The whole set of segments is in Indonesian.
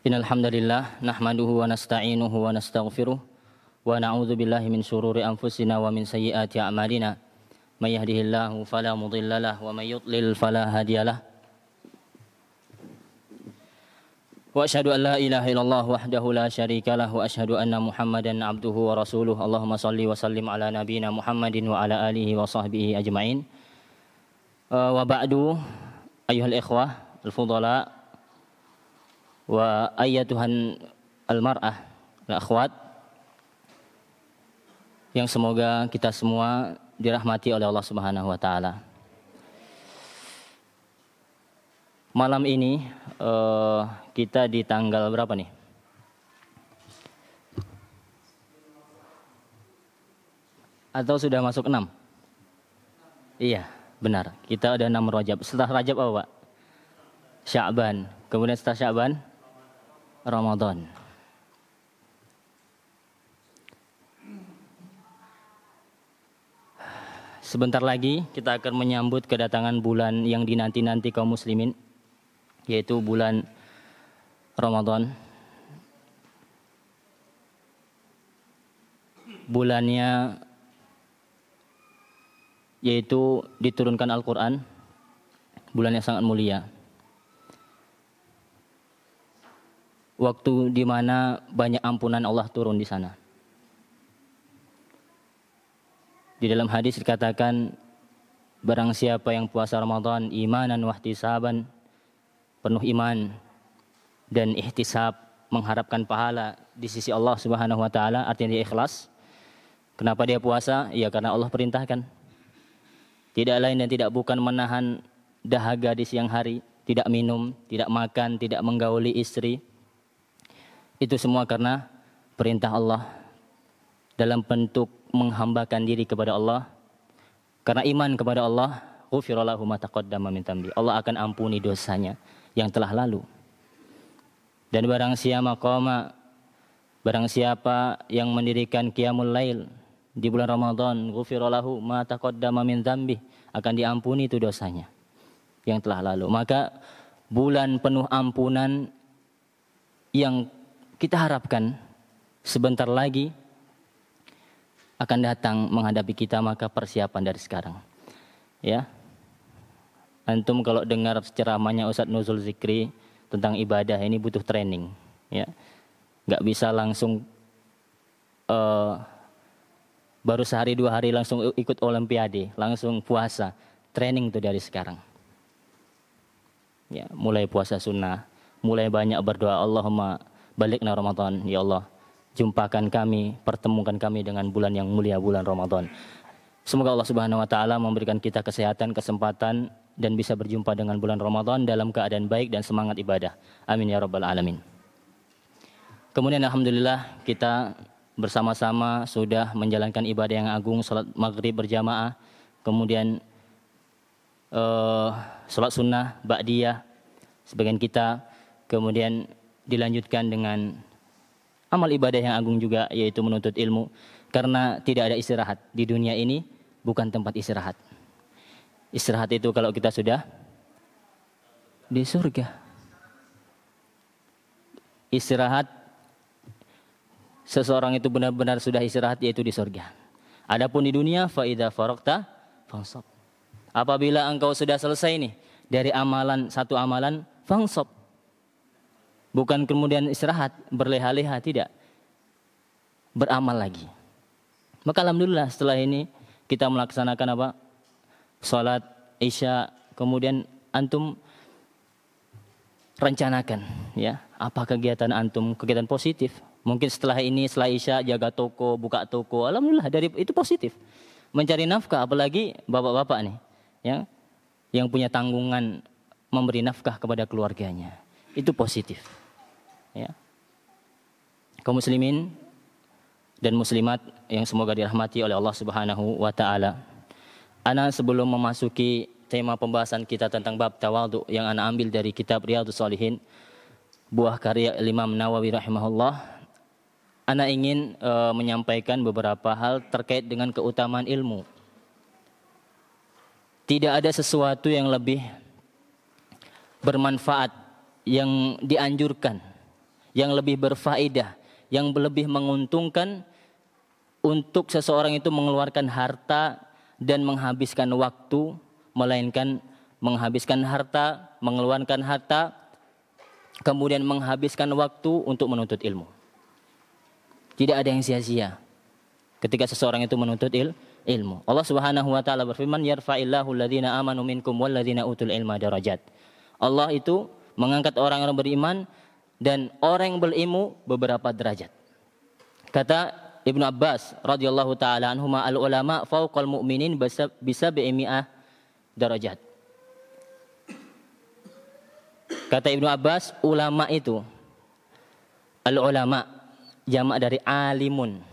Innal hamdalillah nahmaduhu wa nasta'inuhu wa nastaghfiruh wa na'udzu billahi min shururi anfusina wa min sayyiati a'malina. May yahdihillahu fala mudhillalah wa may yudlil fala hadiyalah. Wa asyhadu an la ilaha illallah wahdahu la syarikalah wa asyhadu anna Muhammadan abduhu wa rasuluh. Allahumma shalli wa sallim ala nabiyyina Muhammadin wa ala alihi wa sahbihi ajma'in. Wa ba'du ayyuhal ikhwah al-fudhala wa ayyatuhan al-mar'ah al-akhwat yang semoga kita semua dirahmati oleh Allah Subhanahu wa taala. Malam ini kita di tanggal berapa nih? Atau sudah masuk 6? Iya, benar. Kita ada 6 Rajab. Setelah Rajab apa, Pak? Sya'ban. Kemudian setelah Sya'ban Ramadan. Sebentar lagi kita akan menyambut kedatangan bulan yang dinanti-nanti kaum muslimin, yaitu bulan Ramadan. Bulannya yaitu diturunkan Al-Quran, bulan yang sangat mulia. Waktu di mana banyak ampunan Allah turun di sana. Di dalam hadis dikatakan, barang siapa yang puasa Ramadan imanan wahtisaban, penuh iman dan ihtisab, mengharapkan pahala di sisi Allah Subhanahu wa taala, artinya dia ikhlas. Kenapa dia puasa? Ya karena Allah perintahkan. Tidak lain dan tidak bukan menahan dahaga di siang hari, tidak minum, tidak makan, tidak menggauli istri. Itu semua karena perintah Allah dalam bentuk menghambakan diri kepada Allah. Karena iman kepada Allah, ghufira lahu ma taqaddama min dhanbi. Allah akan ampuni dosanya yang telah lalu. Dan barang siapa yang mendirikan qiyamul lail di bulan Ramadan, ghufira lahu ma taqaddama min dhanbi, akan diampuni itu dosanya yang telah lalu. Maka bulan penuh ampunan yang kita harapkan sebentar lagi akan datang menghadapi kita, maka persiapan dari sekarang. Ya. Antum kalau dengar ceramahnya Ustadz Nuzul Zikri tentang ibadah ini butuh training, ya. Enggak bisa langsung baru sehari 2 hari langsung ikut olimpiade, langsung puasa. Training itu dari sekarang. Ya, mulai puasa sunnah, mulai banyak berdoa, Allahumma balikna Ramadan, ya Allah, jumpakan kami, pertemukan kami dengan bulan yang mulia, bulan Ramadan. Semoga Allah Subhanahu wa taala memberikan kita kesehatan, kesempatan dan bisa berjumpa dengan bulan Ramadan dalam keadaan baik dan semangat ibadah. Amin ya rabbal alamin. Kemudian alhamdulillah kita bersama-sama sudah menjalankan ibadah yang agung, salat maghrib berjamaah, kemudian salat sunnah ba'diyah sebagian kita, kemudian dilanjutkan dengan amal ibadah yang agung juga, yaitu menuntut ilmu. Karena tidak ada istirahat di dunia ini, bukan tempat istirahat. Istirahat itu kalau kita sudah di surga. Istirahat, seseorang itu benar-benar sudah istirahat, yaitu di surga. Adapun di dunia, fa idza faragta fansab. Apabila engkau sudah selesai nih dari amalan, satu amalan, fansab. Bukan kemudian istirahat, berleha-leha, tidak. Beramal lagi. Maka alhamdulillah setelah ini kita melaksanakan apa? Salat Isya, kemudian antum rencanakan, ya, apa kegiatan antum, kegiatan positif. Mungkin setelah ini, setelah Isya jaga toko, buka toko. Alhamdulillah dari itu positif. Mencari nafkah, apalagi bapak-bapak nih, ya, yang punya tanggungan memberi nafkah kepada keluarganya. Itu positif. Ya. Kaum muslimin dan muslimat yang semoga dirahmati oleh Allah Subhanahu wa taala. Ana sebelum memasuki tema pembahasan kita tentang bab tawadhu yang ana ambil dari kitab Riyadhus Shalihin, buah karya Imam Nawawi rahimahullah, ana ingin menyampaikan beberapa hal terkait dengan keutamaan ilmu. Tidak ada sesuatu yang lebih bermanfaat yang dianjurkan, yang lebih berfaedah, yang lebih menguntungkan untuk seseorang itu mengeluarkan harta dan menghabiskan waktu, melainkan menghabiskan harta, mengeluarkan harta, kemudian menghabiskan waktu untuk menuntut ilmu. Tidak ada yang sia-sia ketika seseorang itu menuntut ilmu. Allah Subhanahu wa taala berfirman, "Yarfa'illahu alladziina aamanu minkum walladziina utul ilma darajat." Allah itu mengangkat orang-orang beriman dan orang yang berilmu beberapa derajat. Kata Ibnu Abbas radhiyallahu taala anhuma, "Al ulama fauqal mu'minin bisa bi'imi'ah darajat." Kata Ibnu Abbas, ulama itu, al ulama jamak dari alimun,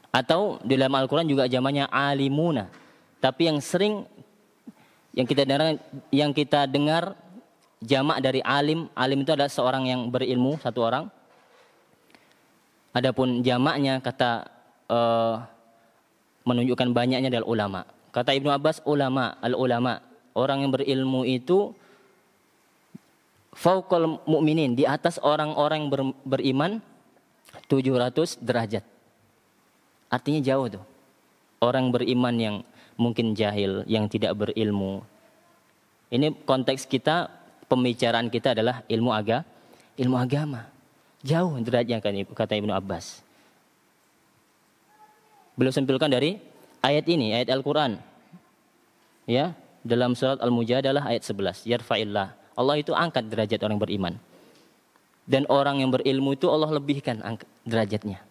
atau di dalam Al-Quran juga jamaknya alimuna. Tapi yang sering yang kita dengar jamak dari alim. Alim itu adalah seorang yang berilmu, satu orang. Adapun jamaknya kata menunjukkan banyaknya adalah ulama. Kata Ibnu Abbas, ulama, al-ulama, orang yang berilmu itu fauqal mu'minin, di atas orang-orang yang beriman 700 derajat. Artinya jauh tuh. Orang beriman yang mungkin jahil, yang tidak berilmu. Ini konteks kita, pembicaraan kita adalah ilmu agama. Jauh derajatnya kata Ibnu Abbas. Beliau simpulkan dari ayat ini, ayat Al-Quran. Ya, dalam surat Al-Mujadalah ayat 11. Yarfa'illah. Allah itu angkat derajat orang beriman. Dan orang yang berilmu itu Allah lebihkan derajatnya.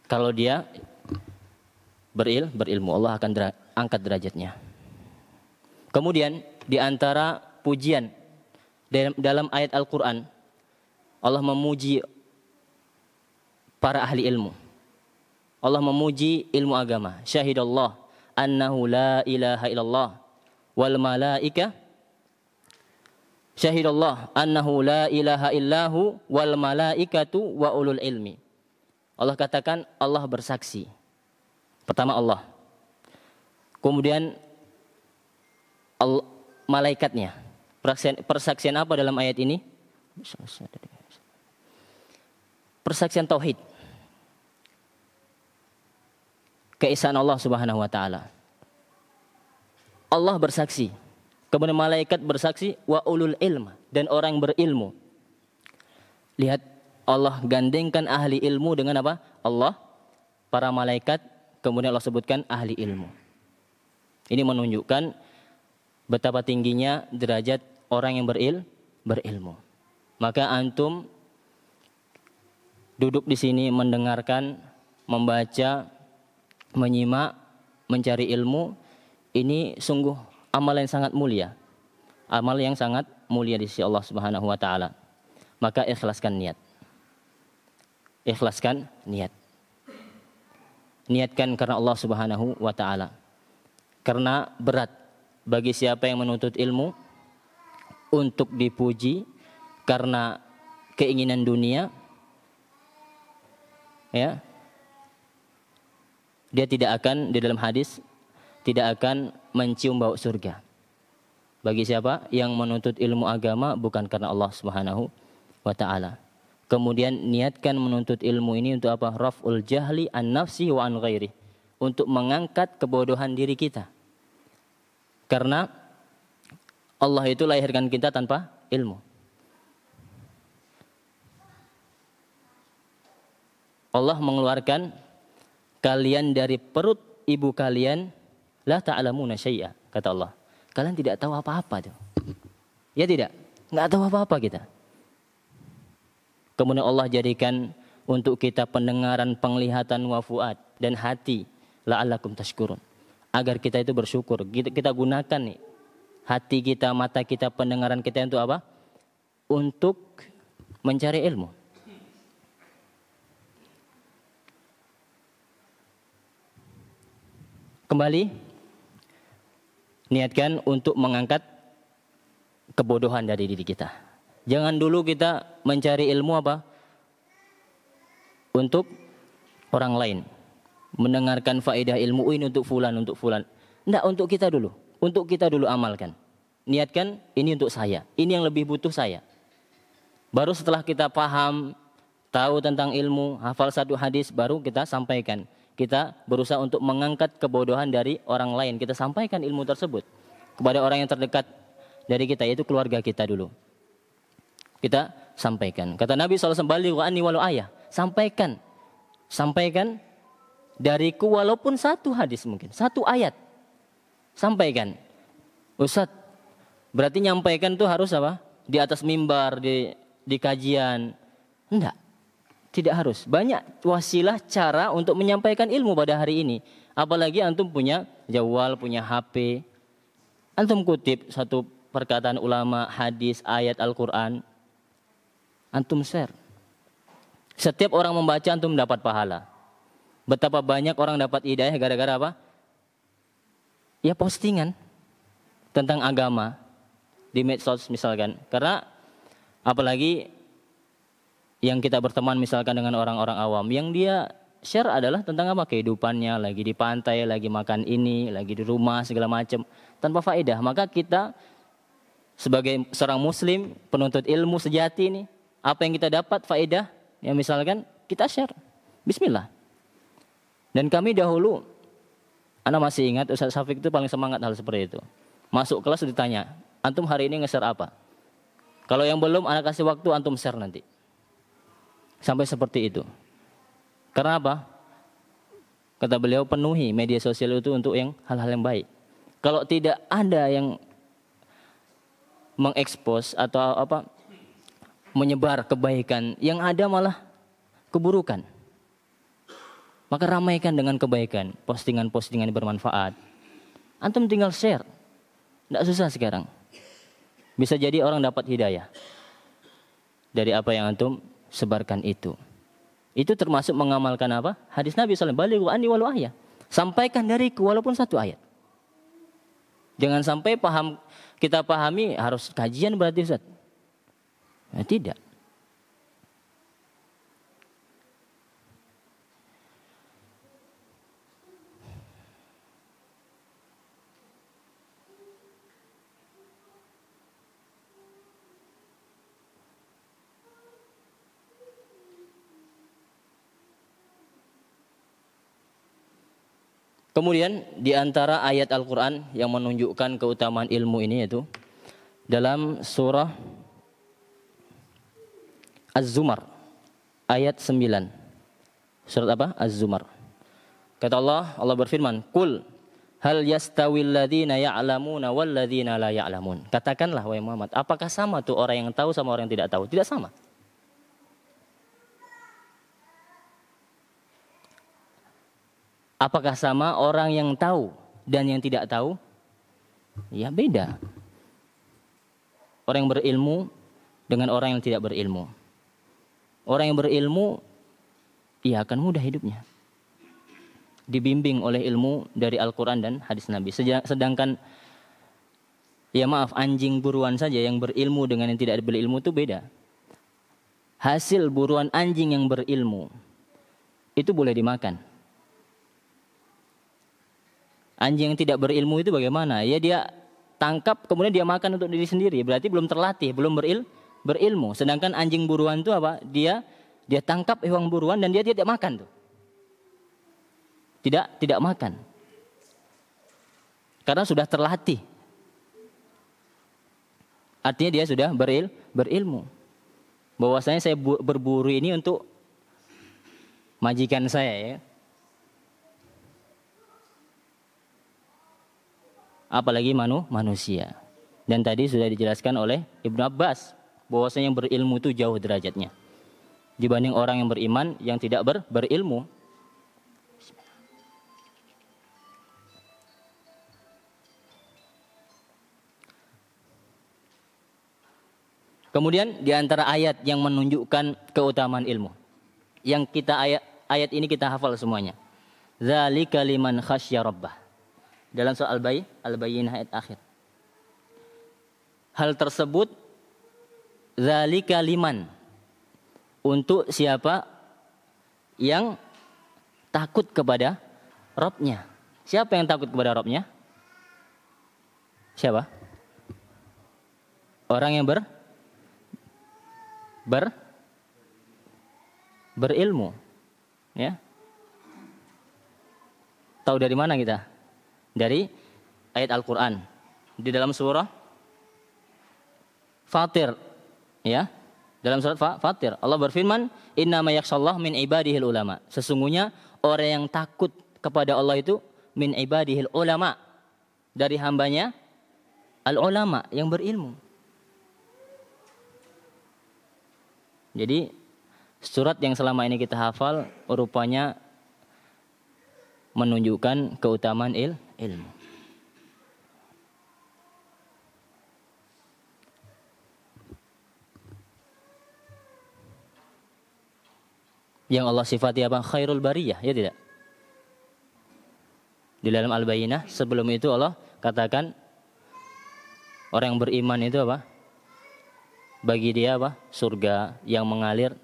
Kalau dia berilmu, Allah akan angkat derajatnya. Kemudian di antara pujian dalam ayat Al-Quran, Allah memuji para ahli ilmu. Allah memuji ilmu agama. Syahidallah annahu la ilaha illallah wal malaika. Syahidallah annahu la ilaha illahu wal malaikatu wa ulul ilmi. Allah katakan, Allah bersaksi. Pertama Allah. Kemudian malaikatnya. Persaksian apa dalam ayat ini? Persaksian tauhid. Keesaan Allah Subhanahu wa taala. Allah bersaksi. Kemudian malaikat bersaksi, wa ulul ilm, dan orang berilmu. Lihat, Allah gandengkan ahli ilmu dengan apa? Allah, para malaikat, kemudian Allah sebutkan ahli ilmu. Ini menunjukkan betapa tingginya derajat orang yang berilmu. Maka antum duduk di sini mendengarkan, membaca, menyimak, mencari ilmu, ini sungguh amal yang sangat mulia. Amal yang sangat mulia di sisi Allah Subhanahu wa taala. Maka ikhlaskan niat. Ikhlaskan niat. Niatkan karena Allah Subhanahu wa taala. Karena berat bagi siapa yang menuntut ilmu untuk dipuji karena keinginan dunia, ya, dia tidak akan, di dalam hadis, tidak akan mencium bau surga. Bagi siapa yang menuntut ilmu agama bukan karena Allah Subhanahu wa taala. Kemudian niatkan menuntut ilmu ini untuk apa? Raf'ul jahli an nafsi wa an ghairi. Untuk mengangkat kebodohan diri kita. Karena Allah itu lahirkan kita tanpa ilmu. Allah mengeluarkan kalian dari perut ibu kalian, la ta'lamuna syai'a, kata Allah. Kalian tidak tahu apa-apa tuh. Ya tidak? Enggak tahu apa-apa kita. Kemudian Allah jadikan untuk kita pendengaran, penglihatan, wa fuad, dan hati, la'allakum tashkurun. Agar kita itu bersyukur. Kita gunakan nih hati kita, mata kita, pendengaran kita untuk apa? Untuk mencari ilmu. Kembali, niatkan untuk mengangkat kebodohan dari diri kita. Jangan dulu kita mencari ilmu apa? Untuk orang lain. Mendengarkan faedah ilmu ini untuk fulan, untuk fulan. Tidak, untuk kita dulu. Untuk kita dulu amalkan. niatkan ini untuk saya, ini yang lebih butuh saya. Baru setelah kita paham, tahu tentang ilmu, hafal satu hadis, baru kita sampaikan. Kita berusaha untuk mengangkat kebodohan dari orang lain. Kita sampaikan ilmu tersebut kepada orang yang terdekat dari kita, yaitu keluarga kita dulu. Kita sampaikan. Kata Nabi SAW, balighu anni walau ayah. Sampaikan. Sampaikan dariku walaupun satu hadis mungkin, satu ayat. Sampaikan. Ustaz, berarti nyampaikan itu harus apa? Di atas mimbar, di kajian. Enggak. Tidak harus. Banyak wasilah cara untuk menyampaikan ilmu pada hari ini. Apalagi antum punya jawal, punya HP. Antum kutip satu perkataan ulama, hadis, ayat Al-Quran. Antum share. Setiap orang membaca antum dapat pahala. Betapa banyak orang dapat hidayah gara-gara apa? Ya postingan tentang agama di medsos misalkan. Karena apalagi yang kita berteman misalkan dengan orang-orang awam, yang dia share adalah tentang apa? Kehidupannya, lagi di pantai, lagi makan ini, lagi di rumah, segala macam, tanpa faedah. Maka kita sebagai seorang muslim, penuntut ilmu sejati ini, apa yang kita dapat faedah, ya misalkan kita share. Bismillah. Dan kami dahulu, Anda masih ingat Ustaz Syafiq itu paling semangat hal seperti itu. Masuk kelas ditanya, antum hari ini nge-share apa? Kalau yang belum, Anda kasih waktu, antum share nanti. Sampai seperti itu. Karena apa? Kata beliau, penuhi media sosial itu untuk yang hal-hal yang baik. Kalau tidak ada yang mengekspos atau apa, menyebar kebaikan, yang ada malah keburukan. Maka ramaikan dengan kebaikan, postingan-postingan yang bermanfaat. Antum tinggal share. Tidak susah sekarang. Bisa jadi orang dapat hidayah dari apa yang antum sebarkan itu. Itu termasuk mengamalkan apa? Hadis Nabi SAW, balighu anni walau ayah. Sampaikan dariku walaupun satu ayat. Jangan sampai kita pahami harus kajian berarti Ustaz. Ya, tidak. Kemudian di antara ayat Al-Quran yang menunjukkan keutamaan ilmu ini yaitu dalam surah Az-Zumar ayat 9. Surat apa? Az-Zumar. Kata Allah berfirman, "Qul hal yastawil ladzina ya'lamuna wal ladzina la ya'lamun." Katakanlah wahai Muhammad, apakah sama tuh orang yang tahu sama orang yang tidak tahu? Tidak sama. Apakah sama orang yang tahu dan yang tidak tahu? Ya beda. Orang yang berilmu dengan orang yang tidak berilmu. Orang yang berilmu, ia akan mudah hidupnya. Dibimbing oleh ilmu dari Al-Quran dan hadis Nabi. Sedangkan, ya maaf, anjing buruan saja yang berilmu dengan yang tidak berilmu itu beda. Hasil buruan anjing yang berilmu, itu boleh dimakan. Anjing yang tidak berilmu itu bagaimana? Ya dia tangkap kemudian dia makan untuk diri sendiri. Berarti belum terlatih, belum berilmu. Sedangkan anjing buruan itu apa? Dia tangkap hewan buruan dan dia tidak makan tuh. Tidak makan. Karena sudah terlatih. Artinya dia sudah berilmu. Bahwasanya saya berburu ini untuk majikan saya ya. Apalagi manusia. Dan tadi sudah dijelaskan oleh Ibnu Abbas bahwasanya yang berilmu itu jauh derajatnya dibanding orang yang beriman yang tidak berilmu. Kemudian di antara ayat yang menunjukkan keutamaan ilmu, yang kita ayat ini kita hafal semuanya. Dzalika liman khasyya rabbah. Dalam soal Al-Bayyinah ayat akhir. Hal tersebut dzalika liman, untuk siapa yang takut kepada Rabb-nya. Siapa yang takut kepada Rabb-nya? Siapa? Orang yang berilmu. Ya. Tahu dari mana kita? Dari ayat Al-Quran. Di dalam surah Fatir. Ya. Dalam surat Fatir. Allah berfirman, innama yakhshallah min ibadihil ulama. Sesungguhnya orang yang takut kepada Allah itu min ibadihil ulama. Dari hambanya al-ulama yang berilmu. Jadi surat yang selama ini kita hafal rupanya menunjukkan keutamaan ilmu. Yang Allah sifati apa? Khairul bariyah, ya tidak? Di dalam Al-Bayyinah sebelum itu Allah katakan orang yang beriman itu apa? Bagi dia apa? Surga yang mengalir,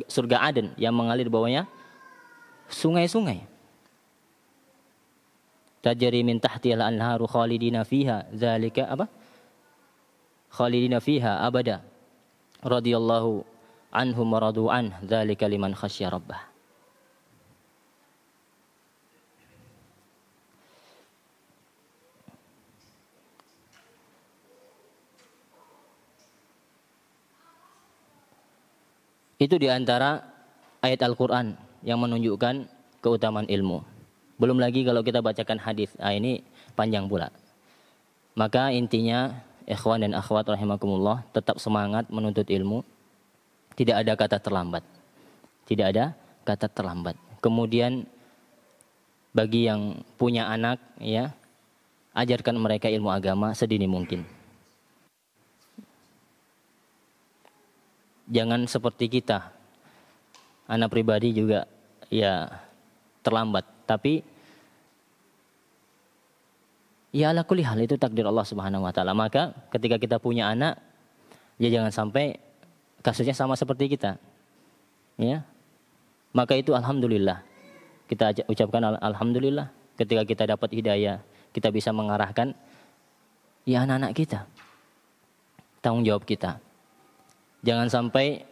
surga Aden yang mengalir bawahnya sungai-sungai. Tajri min tahtihal anharu khalidina fiha, zalika apa? Khalidina fiha abada. Radhiyallahu anhum wa radu an, dzalika liman khasyya rabbah. Itu diantara ayat Al-Quran yang menunjukkan keutamaan ilmu. Belum lagi kalau kita bacakan hadis, ini panjang pula. Maka intinya, ikhwan dan akhwat rahimakumullah, tetap semangat menuntut ilmu. Tidak ada kata terlambat. Tidak ada kata terlambat. Kemudian bagi yang punya anak, ya, ajarkan mereka ilmu agama sedini mungkin. Jangan seperti kita. Anak pribadi juga ya terlambat. Tapi ya ala kulli hal itu takdir Allah Subhanahu wa taala. Maka ketika kita punya anak, ya jangan sampai kasusnya sama seperti kita. Ya. Maka itu alhamdulillah. Kita ucapkan alhamdulillah ketika kita dapat hidayah, kita bisa mengarahkan ya anak-anak kita. Tanggung jawab kita. Jangan sampai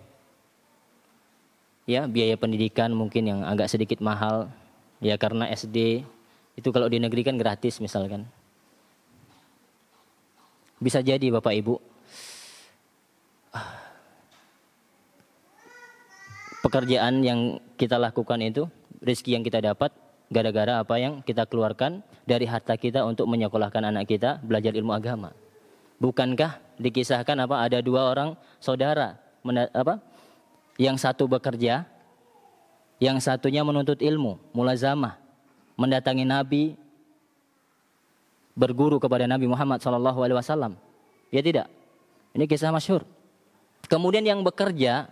ya biaya pendidikan mungkin yang agak sedikit mahal, ya karena SD itu kalau di negeri kan gratis misalkan. Bisa jadi Bapak Ibu pekerjaan yang kita lakukan itu, rezeki yang kita dapat gara-gara apa yang kita keluarkan dari harta kita untuk menyekolahkan anak kita belajar ilmu agama. Bukankah dikisahkan apa ada dua orang saudara yang satu bekerja, yang satunya menuntut ilmu, mulazamah, mendatangi Nabi, berguru kepada Nabi Muhammad SAW. Ya tidak? Ini kisah masyhur. Kemudian yang bekerja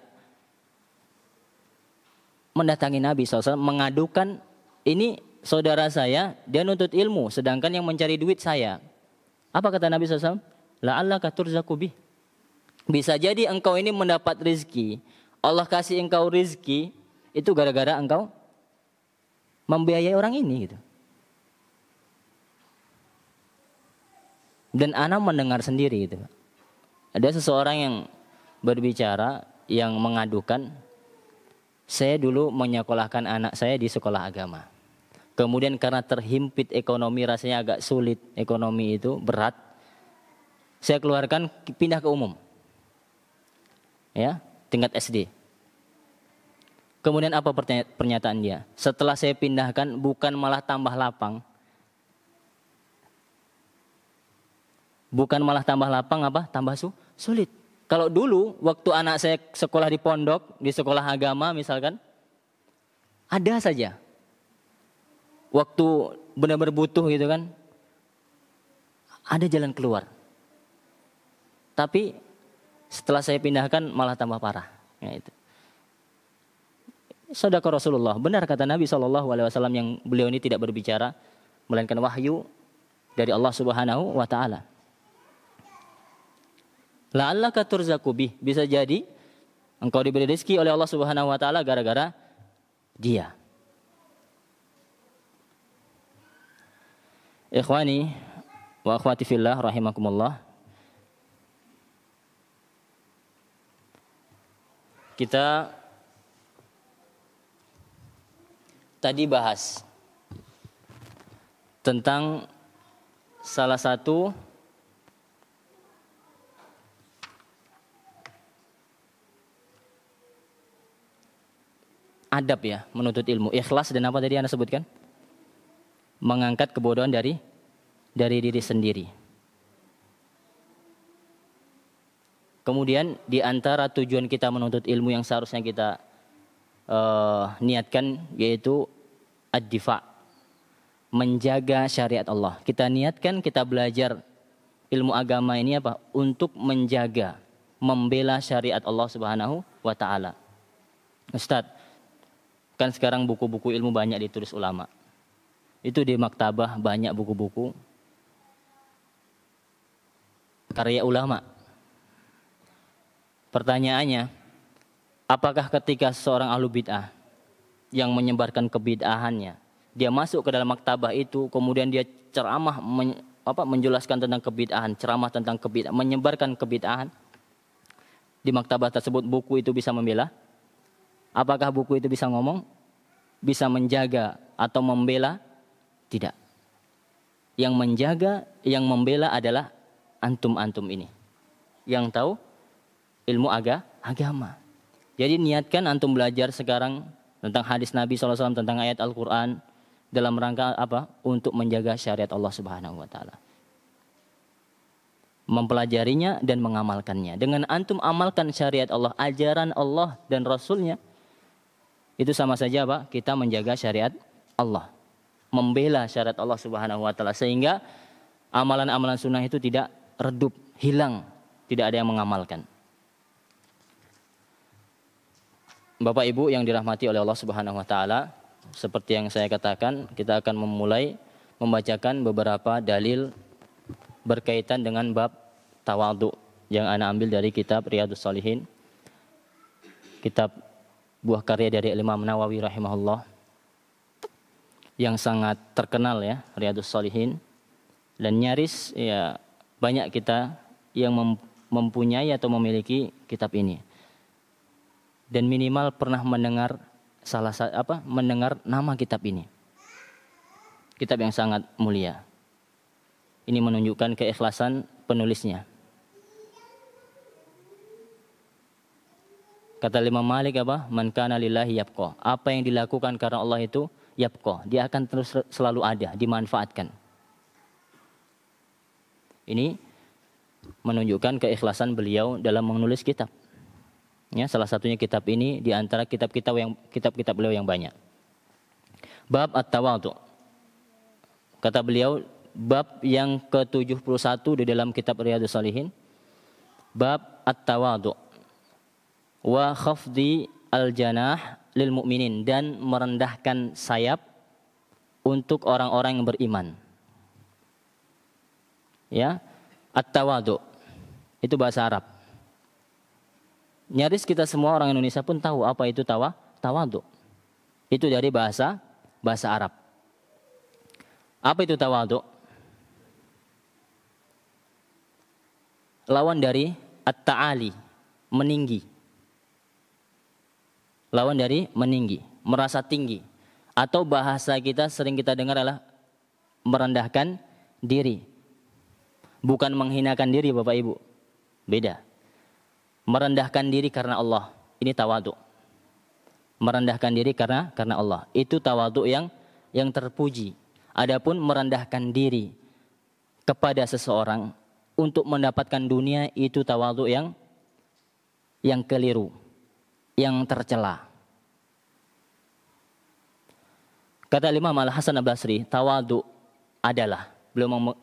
mendatangi Nabi SAW, mengadukan ini saudara saya, dia nuntut ilmu, sedangkan yang mencari duit saya. Apa kata Nabi SAW? La'allaka turzaqu bih. Bisa jadi engkau ini mendapat rizki. Allah kasih engkau rizki, itu gara-gara engkau membiayai orang ini gitu. Dan ana mendengar sendiri gitu. Ada seseorang yang berbicara, yang mengadukan, saya dulu menyekolahkan anak saya di sekolah agama. Kemudian karena terhimpit ekonomi, rasanya agak sulit, ekonomi itu berat, saya keluarkan pindah ke umum. Ya, tingkat SD. Kemudian apa pernyataan dia? Setelah saya pindahkan bukan malah tambah lapang. Bukan malah tambah lapang apa? Tambah sulit. Kalau dulu waktu anak saya sekolah di pondok, di sekolah agama misalkan, ada saja. Waktu benar-benar butuh gitu kan, ada jalan keluar. Tapi setelah saya pindahkan malah tambah parah. Ya, itu. Shadaqah Rasulullah. Benar kata Nabi SAW yang beliau ini tidak berbicara, melainkan wahyu dari Allah Subhanahu wa Ta'ala. La'allaka turzaqu bih. Bisa jadi engkau diberi rezeki oleh Allah Subhanahu wa Ta'ala gara-gara dia. Ikhwani wa akhwati fillah rahimakumullah. Kita tadi bahas tentang salah satu adab ya menuntut ilmu, ikhlas dan apa tadi Anda sebutkan? Mengangkat kebodohan dari diri sendiri. Kemudian di antara tujuan kita menuntut ilmu yang seharusnya kita niatkan yaitu ad-difa, menjaga syariat Allah. Kita niatkan kita belajar ilmu agama ini apa? Untuk menjaga, membela syariat Allah Subhanahu wa taala. Ustaz, kan sekarang buku-buku ilmu banyak ditulis ulama. Itu di maktabah banyak buku-buku karya ulama. Pertanyaannya, apakah ketika seorang ahlu bid'ah yang menyebarkan kebid'ahannya, dia masuk ke dalam maktabah itu, kemudian dia ceramah menjelaskan tentang kebid'ahan, ceramah tentang kebid'ahan, menyebarkan kebid'ahan, di maktabah tersebut buku itu bisa membela? Apakah buku itu bisa ngomong? Bisa menjaga atau membela? Tidak. Yang menjaga, yang membela adalah antum-antum ini. Yang tahu ilmu agama. Jadi niatkan antum belajar sekarang tentang hadis Nabi SAW, tentang ayat Al-Quran, dalam rangka apa? Untuk menjaga syariat Allah Subhanahu wa taala. Mempelajarinya dan mengamalkannya. Dengan antum amalkan syariat Allah, ajaran Allah dan Rasulnya, itu sama saja apa? Kita menjaga syariat Allah. Membela syariat Allah Subhanahu wa taala, sehingga amalan-amalan sunnah itu tidak redup, hilang, tidak ada yang mengamalkan. Bapak Ibu yang dirahmati oleh Allah Subhanahu wa taala, seperti yang saya katakan, kita akan memulai membacakan beberapa dalil berkaitan dengan bab tawadhu yang ana ambil dari kitab Riyadhus Shalihin, kitab buah karya dari Imam Nawawi rahimahullah, yang sangat terkenal ya, Riyadhus Shalihin, dan nyaris ya banyak kita yang mempunyai atau memiliki kitab ini. Dan minimal pernah mendengar mendengar nama kitab ini. Kitab yang sangat mulia. Ini menunjukkan keikhlasan penulisnya. Kata Imam Malik apa? Man kana lillahi yabqa. Apa yang dilakukan karena Allah itu yabqa. Dia akan terus selalu ada, dimanfaatkan. Ini menunjukkan keikhlasan beliau dalam menulis kitab. Ya, salah satunya kitab ini di antara kitab-kitab beliau yang banyak. Bab at-tawadhu. Kata beliau, bab yang ke-71 di dalam kitab Riyadhus Shalihin. Bab at-tawadhu wa khafdi al-janah lil mu'minin, dan merendahkan sayap untuk orang-orang yang beriman. Ya, at-tawadhu itu bahasa Arab. Nyaris kita semua orang Indonesia pun tahu apa itu tawadhu. Itu dari bahasa Arab. Apa itu tawadhu? Lawan dari at-ta'ali, meninggi. Lawan dari meninggi, merasa tinggi. Atau bahasa kita sering kita dengar adalah merendahkan diri. Bukan menghinakan diri Bapak Ibu. Beda. Merendahkan diri karena Allah, ini tawadhu. Merendahkan diri karena Allah, itu tawadhu yang terpuji. Adapun merendahkan diri kepada seseorang untuk mendapatkan dunia, itu tawadhu yang keliru, yang tercela. Kata Imam Al-Hasan Al-Basri, tawadhu adalah, belum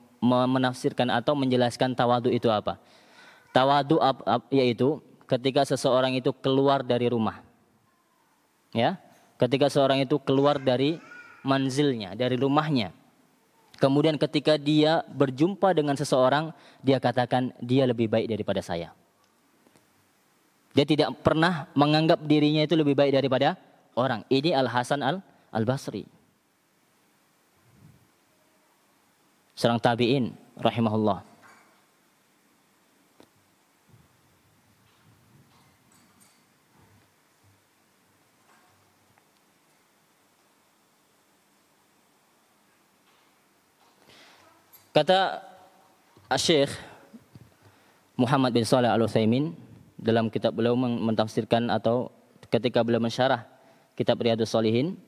menafsirkan atau menjelaskan tawadhu itu apa. Tawadhu yaitu ketika seseorang itu keluar dari rumah. Ya, ketika seorang itu keluar dari manzilnya, dari rumahnya. Kemudian ketika dia berjumpa dengan seseorang, dia katakan dia lebih baik daripada saya. Dia tidak pernah menganggap dirinya itu lebih baik daripada orang. Ini Al-Hasan Al-Basri, seorang tabi'in rahimahullah. Kata Syekh Muhammad bin Shalih Al-Utsaimin dalam kitab beliau mentafsirkan atau ketika beliau mensyarah kitab Riyadhus Shalihin,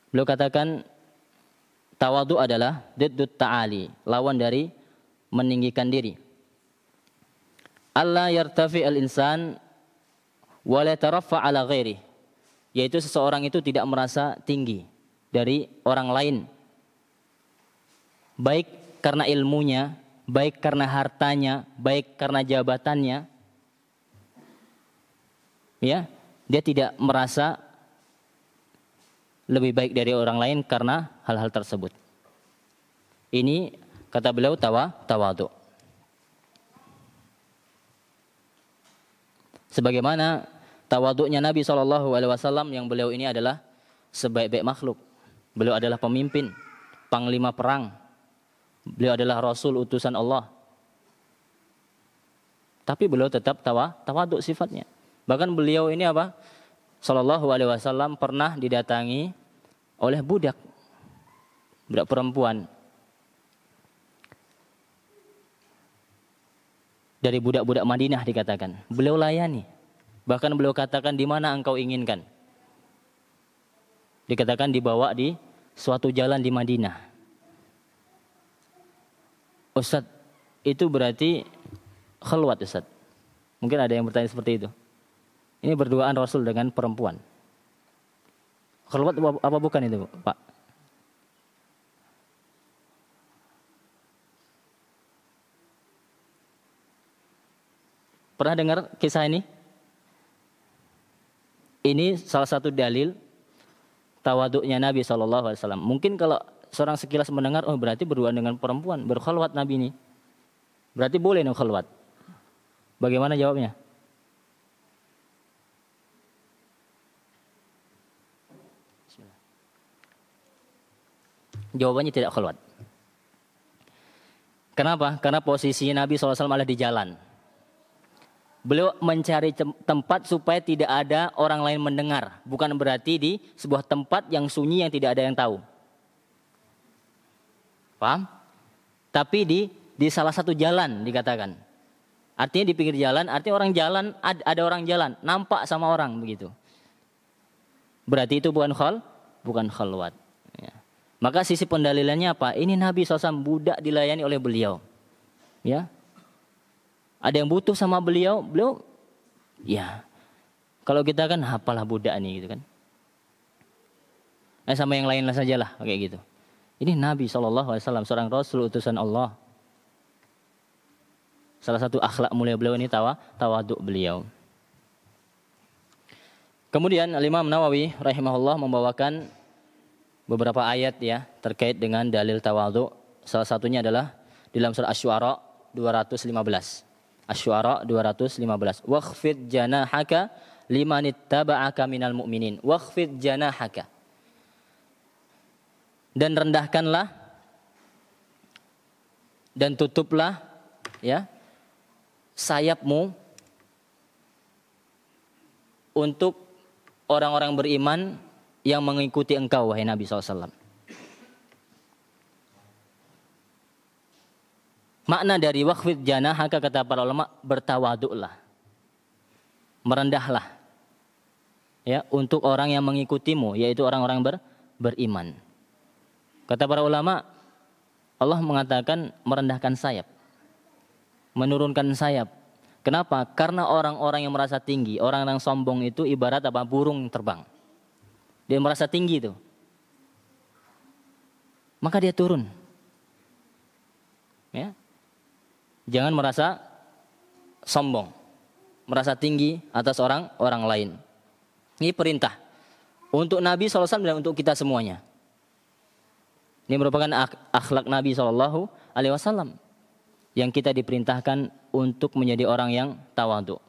beliau katakan tawadhu adalah diddut ta'ali, lawan dari meninggikan diri. Allah yartafi al-insan wa la taraffa ala ghairi, yaitu seseorang itu tidak merasa tinggi dari orang lain, baik karena ilmunya, baik karena hartanya, baik karena jabatannya. Ya, dia tidak merasa lebih baik dari orang lain karena hal-hal tersebut. Ini kata beliau tawadhu. Sebagaimana tawadhu'nya Nabi SAW yang beliau ini adalah sebaik-baik makhluk. Beliau adalah pemimpin, panglima perang. Beliau adalah Rasul utusan Allah. Tapi beliau tetap tawadhu sifatnya. Bahkan beliau ini apa? SAW pernah didatangi oleh budak perempuan. Dari budak-budak Madinah dikatakan. Beliau layani. Bahkan beliau katakan, di mana engkau inginkan? Dikatakan dibawa di suatu jalan di Madinah. Ustaz, itu berarti khalwat Ustaz. Mungkin ada yang bertanya seperti itu. Ini berduaan Rasul dengan perempuan. Khalwat apa bukan itu, Pak? Pernah dengar kisah ini? Ini salah satu dalil tawadhu'nya Nabi SAW. Mungkin kalau seorang sekilas mendengar, oh berarti berduaan dengan perempuan, berkhalwat Nabi ini. Berarti boleh nih khalwat. Bagaimana jawabnya? Jawabannya tidak khalwat. Kenapa? Karena posisinya Nabi SAW ada di jalan. Beliau mencari tempat supaya tidak ada orang lain mendengar. Bukan berarti di sebuah tempat yang sunyi yang tidak ada yang tahu. Paham? Tapi di salah satu jalan dikatakan. Artinya di pinggir jalan, artinya orang jalan, ada orang jalan, nampak sama orang begitu. Berarti itu bukan khalwat. Ya. Maka sisi pendalilannya apa? Ini Nabi SAW budak dilayani oleh beliau. Ya. Ada yang butuh sama beliau ya. Kalau kita kan apalah budak nih gitu kan. Sama yang lain sajalah kayak gitu. Ini Nabi SAW seorang Rasul utusan Allah. Salah satu akhlak mulia beliau ini tawadhu beliau. Kemudian Imam Nawawi rahimahullah membawakan beberapa ayat ya terkait dengan dalil tawadhu. Salah satunya adalah dalam surah Asy-Syu'ara 215. Asy-Syu'ara 215. Wakhfid janahaka limanittaba'aka minal mu'minin. Wakhfid janahaka. Dan rendahkanlah dan tutuplah ya sayapmu untuk orang-orang beriman yang mengikuti engkau wahai Nabi SAW. Makna dari wakhfid janahaka kata para ulama, bertawaduklah, merendahlah ya untuk orang yang mengikutimu, yaitu orang-orang beriman. Kata para ulama, Allah mengatakan merendahkan sayap, menurunkan sayap. Kenapa? Karena orang-orang yang merasa tinggi, orang-orang sombong itu ibarat apa? Burung terbang. Dia merasa tinggi itu, maka dia turun. Ya. Jangan merasa sombong, merasa tinggi atas orang lain. Ini perintah untuk Nabi SAW dan untuk kita semuanya. Ini merupakan akhlak Nabi SAW yang kita diperintahkan untuk menjadi orang yang tawadhu.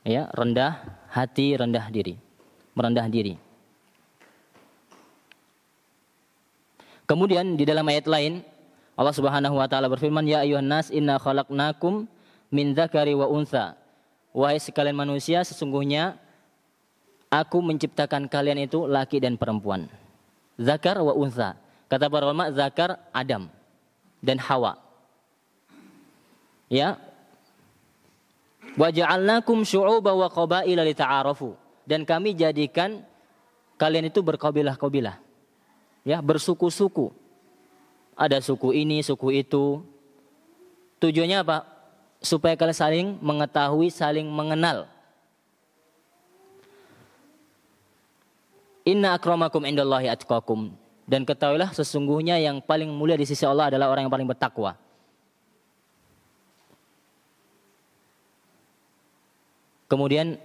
Ya, rendah hati, rendah diri, merendah diri. Kemudian di dalam ayat lain Allah Subhanahu wa taala berfirman, ya ayyuhan nas inna khalaqnakum min dzakari wa untha. Wahai sekalian manusia, sesungguhnya aku menciptakan kalian itu laki dan perempuan. Zakar wa untha. Kata para ulama, zakar Adam dan Hawa. Ya. Wa ja'alnakum syu'uban wa qabaila lita'arafu. Dan kami jadikan kalian itu berkabilah-kabilah. Ya, bersuku-suku. Ada suku ini, suku itu. Tujuannya apa? Supaya kalian saling mengetahui, saling mengenal. Inna akramakum indallahi atqakum. Dan ketahuilah sesungguhnya yang paling mulia di sisi Allah adalah orang yang paling bertakwa. Kemudian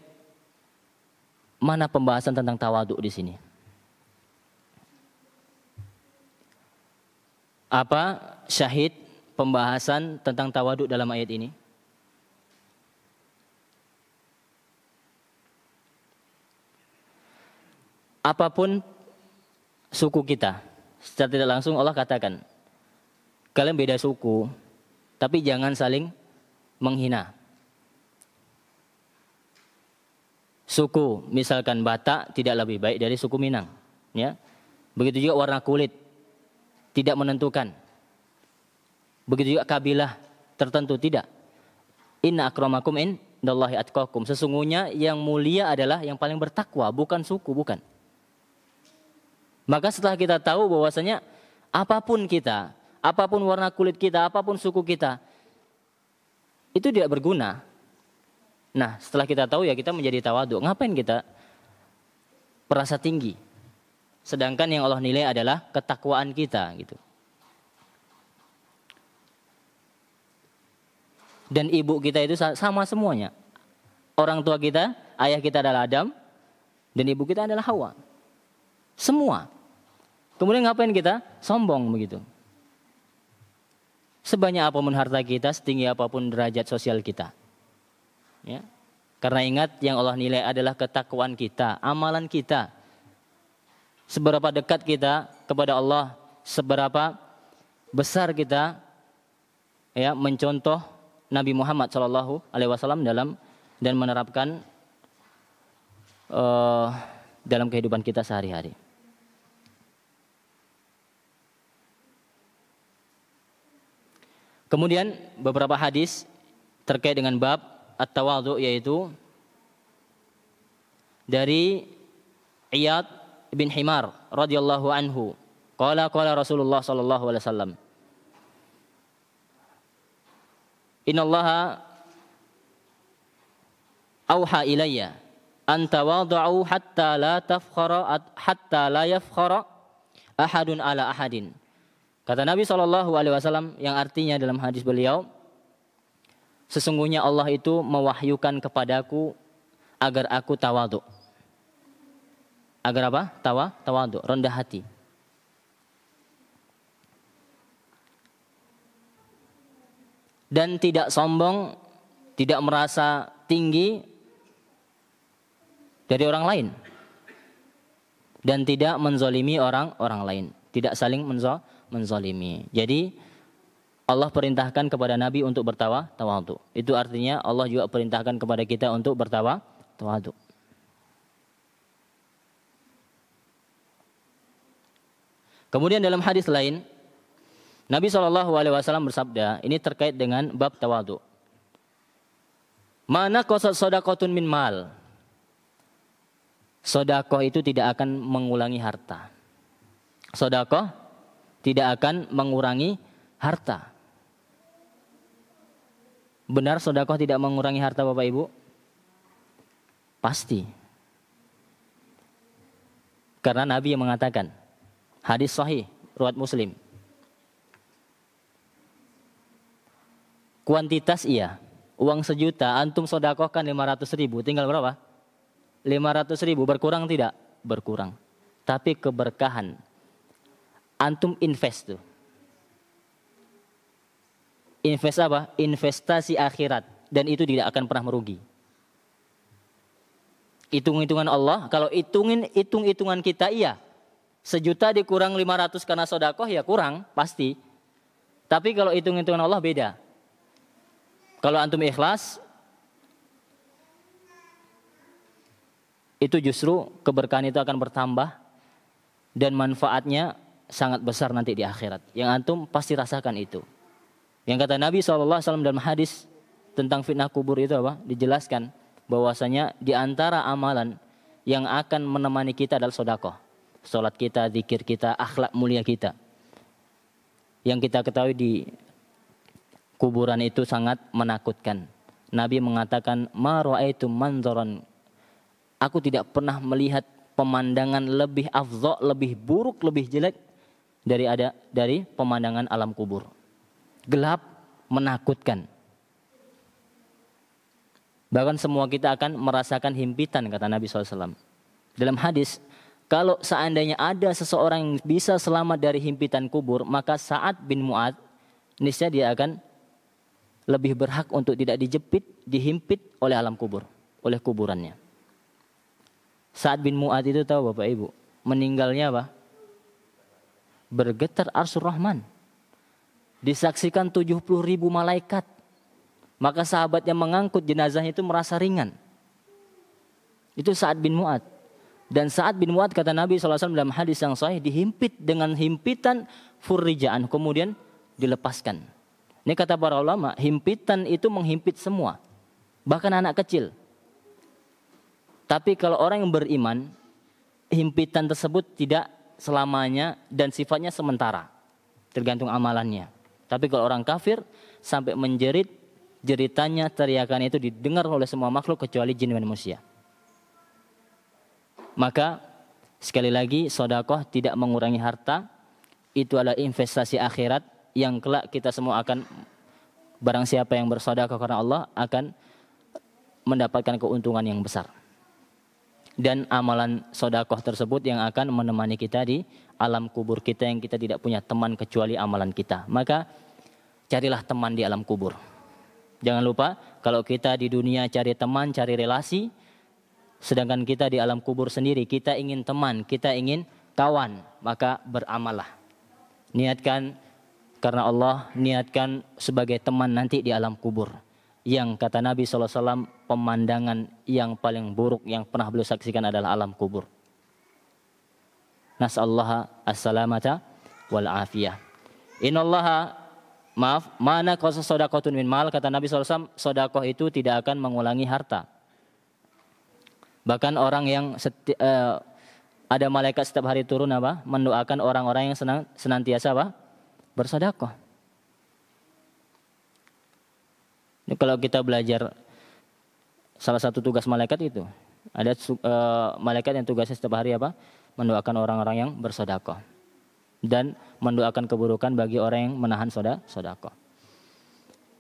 mana pembahasan tentang tawadhu di sini? Apa syahid pembahasan tentang tawadhu dalam ayat ini? Apapun suku kita, secara tidak langsung Allah katakan, kalian beda suku, tapi jangan saling menghina. Suku, misalkan Batak tidak lebih baik dari suku Minang, ya. Begitu juga warna kulit tidak menentukan. Begitu juga kabilah tertentu tidak. Inna akramakum indallahi atqakum. Sesungguhnya yang mulia adalah yang paling bertakwa, bukan suku, bukan. Maka setelah kita tahu bahwasanya apapun kita, apapun warna kulit kita, apapun suku kita, itu tidak berguna. Nah, setelah kita tahu ya kita menjadi tawadhu. Ngapain kita merasa tinggi? Sedangkan yang Allah nilai adalah ketakwaan kita gitu. Dan ibu kita itu sama semuanya. Orang tua kita, ayah kita adalah Adam, dan ibu kita adalah Hawa. Semua. Kemudian ngapain kita? Sombong begitu. Sebanyak apapun harta kita, setinggi apapun derajat sosial kita. Ya. Karena ingat yang Allah nilai adalah ketakwaan kita, amalan kita. Seberapa dekat kita kepada Allah, seberapa besar kita ya mencontoh Nabi Muhammad SAW dalam dan menerapkan dalam kehidupan kita sehari-hari. Kemudian beberapa hadis terkait dengan bab at-tawadhu, yaitu dari Iyad bin Himar radhiyallahu anhu. Qala Rasulullah sallallahu alaihi wasallam. Innallaha auha ilayya an tawadhu hatta la yafkhara ahadun ala ahadin. Kata Nabi SAW yang artinya dalam hadis beliau, sesungguhnya Allah itu mewahyukan kepadaku agar aku tawadhu. Agar apa? Tawadhu, rendah hati. Dan tidak sombong, tidak merasa tinggi dari orang lain. Dan tidak menzalimi orang lain. Tidak saling menzalimi. Jadi Allah perintahkan kepada Nabi untuk bertawadhu. Itu artinya Allah juga perintahkan kepada kita untuk bertawadhu. Kemudian dalam hadis lain, Nabi SAW bersabda, ini terkait dengan bab tawadhu. Mana qasad shadaqatun min mal. Sedekah itu tidak akan mengulangi harta. Sedekah tidak akan mengurangi harta. Benar sedekah tidak mengurangi harta Bapak Ibu? Pasti. Karena Nabi yang mengatakan, hadis sahih riwayat Muslim. Kuantitas iya, uang 1 juta antum sedekahkan 500.000, tinggal berapa? 500.000, berkurang tidak? Berkurang. Tapi keberkahan antum invest tuh. Invest apa? Investasi akhirat. Dan itu tidak akan pernah merugi. Hitung-hitungan Allah, kalau hitung-hitungan kita iya. 1 juta dikurang 500 karena sedekah ya kurang, pasti. Tapi kalau hitung-hitungan Allah beda. Kalau antum ikhlas, itu justru keberkahan itu akan bertambah. Dan manfaatnya sangat besar nanti di akhirat. Yang antum pasti rasakan itu. Yang kata Nabi SAW dalam hadis tentang fitnah kubur itu apa? Dijelaskan bahwasanya di antara amalan yang akan menemani kita adalah sedekah. Salat kita, zikir kita, akhlak mulia kita. Yang kita ketahui di kuburan itu sangat menakutkan. Nabi mengatakan, "Ma ra'aitu manzaran." Aku tidak pernah melihat pemandangan lebih afdha, lebih buruk, lebih jelek dari pemandangan alam kubur. Gelap, menakutkan. Bahkan semua kita akan merasakan himpitan, kata Nabi SAW. Dalam hadis, kalau seandainya ada seseorang yang bisa selamat dari himpitan kubur, maka Sa'ad bin Mu'adz, niscaya dia akan lebih berhak untuk tidak dihimpit oleh alam kubur, oleh kuburannya. Sa'ad bin Mu'adz itu tahu Bapak Ibu, meninggalnya apa? Bergetar Arsyur Rahman. Disaksikan 70.000 malaikat. Maka sahabat yang mengangkut jenazahnya itu merasa ringan. Itu Sa'ad bin Mu'adz. Dan Sa'ad bin Mu'adz kata Nabi SAW dalam hadis yang sahih, dihimpit dengan himpitan furrijaan, kemudian dilepaskan. Ini kata para ulama, himpitan itu menghimpit semua. Bahkan anak kecil. Tapi kalau orang yang beriman, himpitan tersebut tidak selamanya dan sifatnya sementara. Tergantung amalannya. Tapi kalau orang kafir sampai menjerit, jeritannya, teriakannya itu didengar oleh semua makhluk kecuali jin dan manusia. Maka sekali lagi sedekah tidak mengurangi harta. Itu adalah investasi akhirat yang kelak kita semua akan, barang siapa yang bersedekah karena Allah akan mendapatkan keuntungan yang besar. Dan amalan sedekah tersebut yang akan menemani kita di alam kubur kita yang kita tidak punya teman kecuali amalan kita. Maka carilah teman di alam kubur. Jangan lupa kalau kita di dunia cari teman, cari relasi, sedangkan kita di alam kubur sendiri kita ingin teman, kita ingin kawan, maka beramallah. Niatkan karena Allah, niatkan sebagai teman nanti di alam kubur. Yang kata Nabi SAW, pemandangan yang paling buruk yang pernah beliau saksikan adalah alam kubur. Nas'allaha as-salamata wal afiyah. Innallaha, maaf, mana qasa sadaqatun min mal, kata Nabi SAW, sedekah itu tidak akan mengulangi harta. Bahkan orang yang ada malaikat setiap hari turun apa? Mendoakan orang-orang yang senantiasa apa? Bersedekah. Ini kalau kita belajar salah satu tugas malaikat itu, ada malaikat yang tugasnya setiap hari apa? Mendoakan orang-orang yang bersedekah dan mendoakan keburukan bagi orang yang menahan sedekah.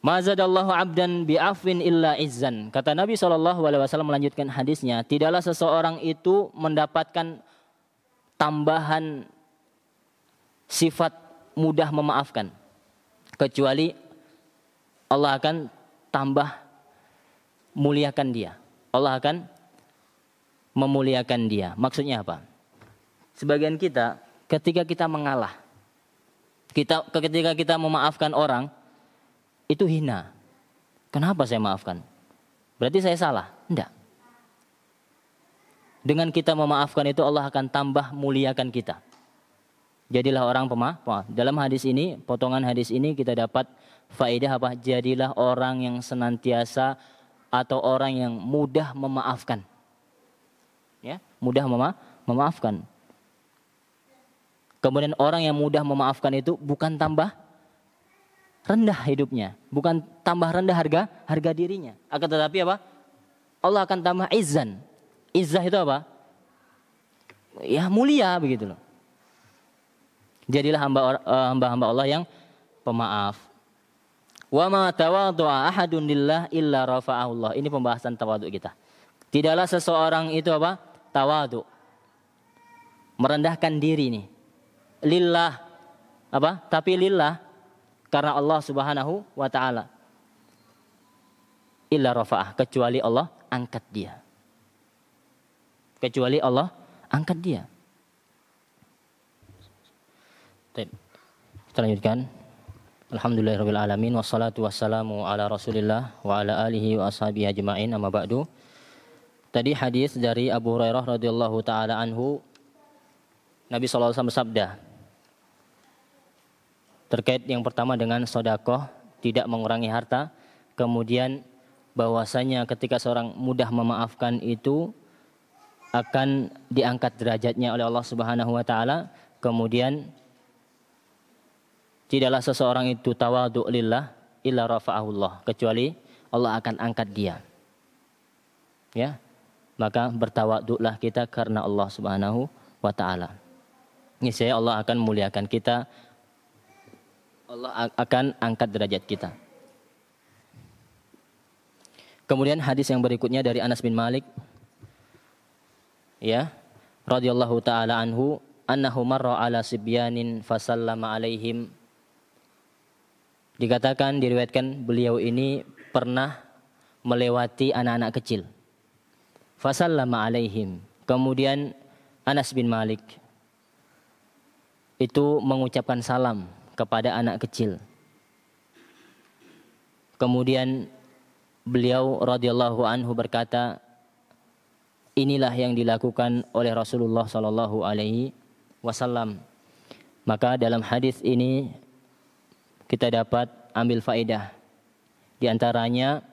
Mazadallahu abdan bi'afwin illa izzan. Kata Nabi SAW melanjutkan hadisnya, tidaklah seseorang itu mendapatkan tambahan sifat mudah memaafkan kecuali Allah akan tambah muliakan dia. Allah akan memuliakan dia. Maksudnya apa? Sebagian kita ketika kita mengalah, ketika kita memaafkan orang itu hina. Kenapa saya maafkan? Berarti saya salah? Enggak. Dengan kita memaafkan itu Allah akan tambah muliakan kita. Jadilah orang pemaaf. Dalam hadis ini, potongan hadis ini kita dapat faedah apa? Jadilah orang yang senantiasa atau orang yang mudah memaafkan. Ya, mudah memaafkan. Kemudian orang yang mudah memaafkan itu bukan tambah rendah hidupnya, bukan tambah rendah harga dirinya. Akan tetapi apa? Allah akan tambah izzan. Izzah itu apa? Ya mulia begitu loh. Jadilah hamba-hamba Allah yang pemaaf. Wa ma tawadhu'a ahadun lillah illa rafa'ahu Allah. Ini pembahasan tawadhu kita. Tidaklah seseorang itu apa? Tawadhu. Merendahkan diri nih. Lillah apa? Tapi lillah karena Allah Subhanahu wa taala. Illa rafa'ah, kecuali Allah angkat dia. Kecuali Allah angkat dia. Kita lanjutkan. Alhamdulillahirabbil alamin wassalatu wassalamu ala Rasulillah wa ala alihi wa ashabihi ajmain, amma ba'du. Tadi hadis dari Abu Hurairah radhiyallahu taala anhu, Nabi sallallahu alaihi wasallam bersabda, terkait yang pertama dengan sedekah, tidak mengurangi harta. Kemudian bahwasanya ketika seorang mudah memaafkan itu akan diangkat derajatnya oleh Allah Subhanahu wa taala. Kemudian tidaklah seseorang itu tawadhu lillah illa rafa'ahullah, kecuali Allah akan angkat dia. Ya. Maka bertawadhulah kita karena Allah Subhanahu wa taala. Niscaya Allah akan memuliakan kita. Allah akan angkat derajat kita. Kemudian hadis yang berikutnya dari Anas bin Malik, ya, radhiyallahu taala anhu, annahu marra ala sibyanin fasallama alaihim. Dikatakan, diriwayatkan beliau ini pernah melewati anak-anak kecil. Fasallama alaihim. Kemudian Anas bin Malik itu mengucapkan salam kepada anak kecil. Kemudian beliau radhiyallahu anhu berkata, inilah yang dilakukan oleh Rasulullah sallallahu alaihi wasallam. Maka dalam hadis ini kita dapat ambil faedah. Di antaranya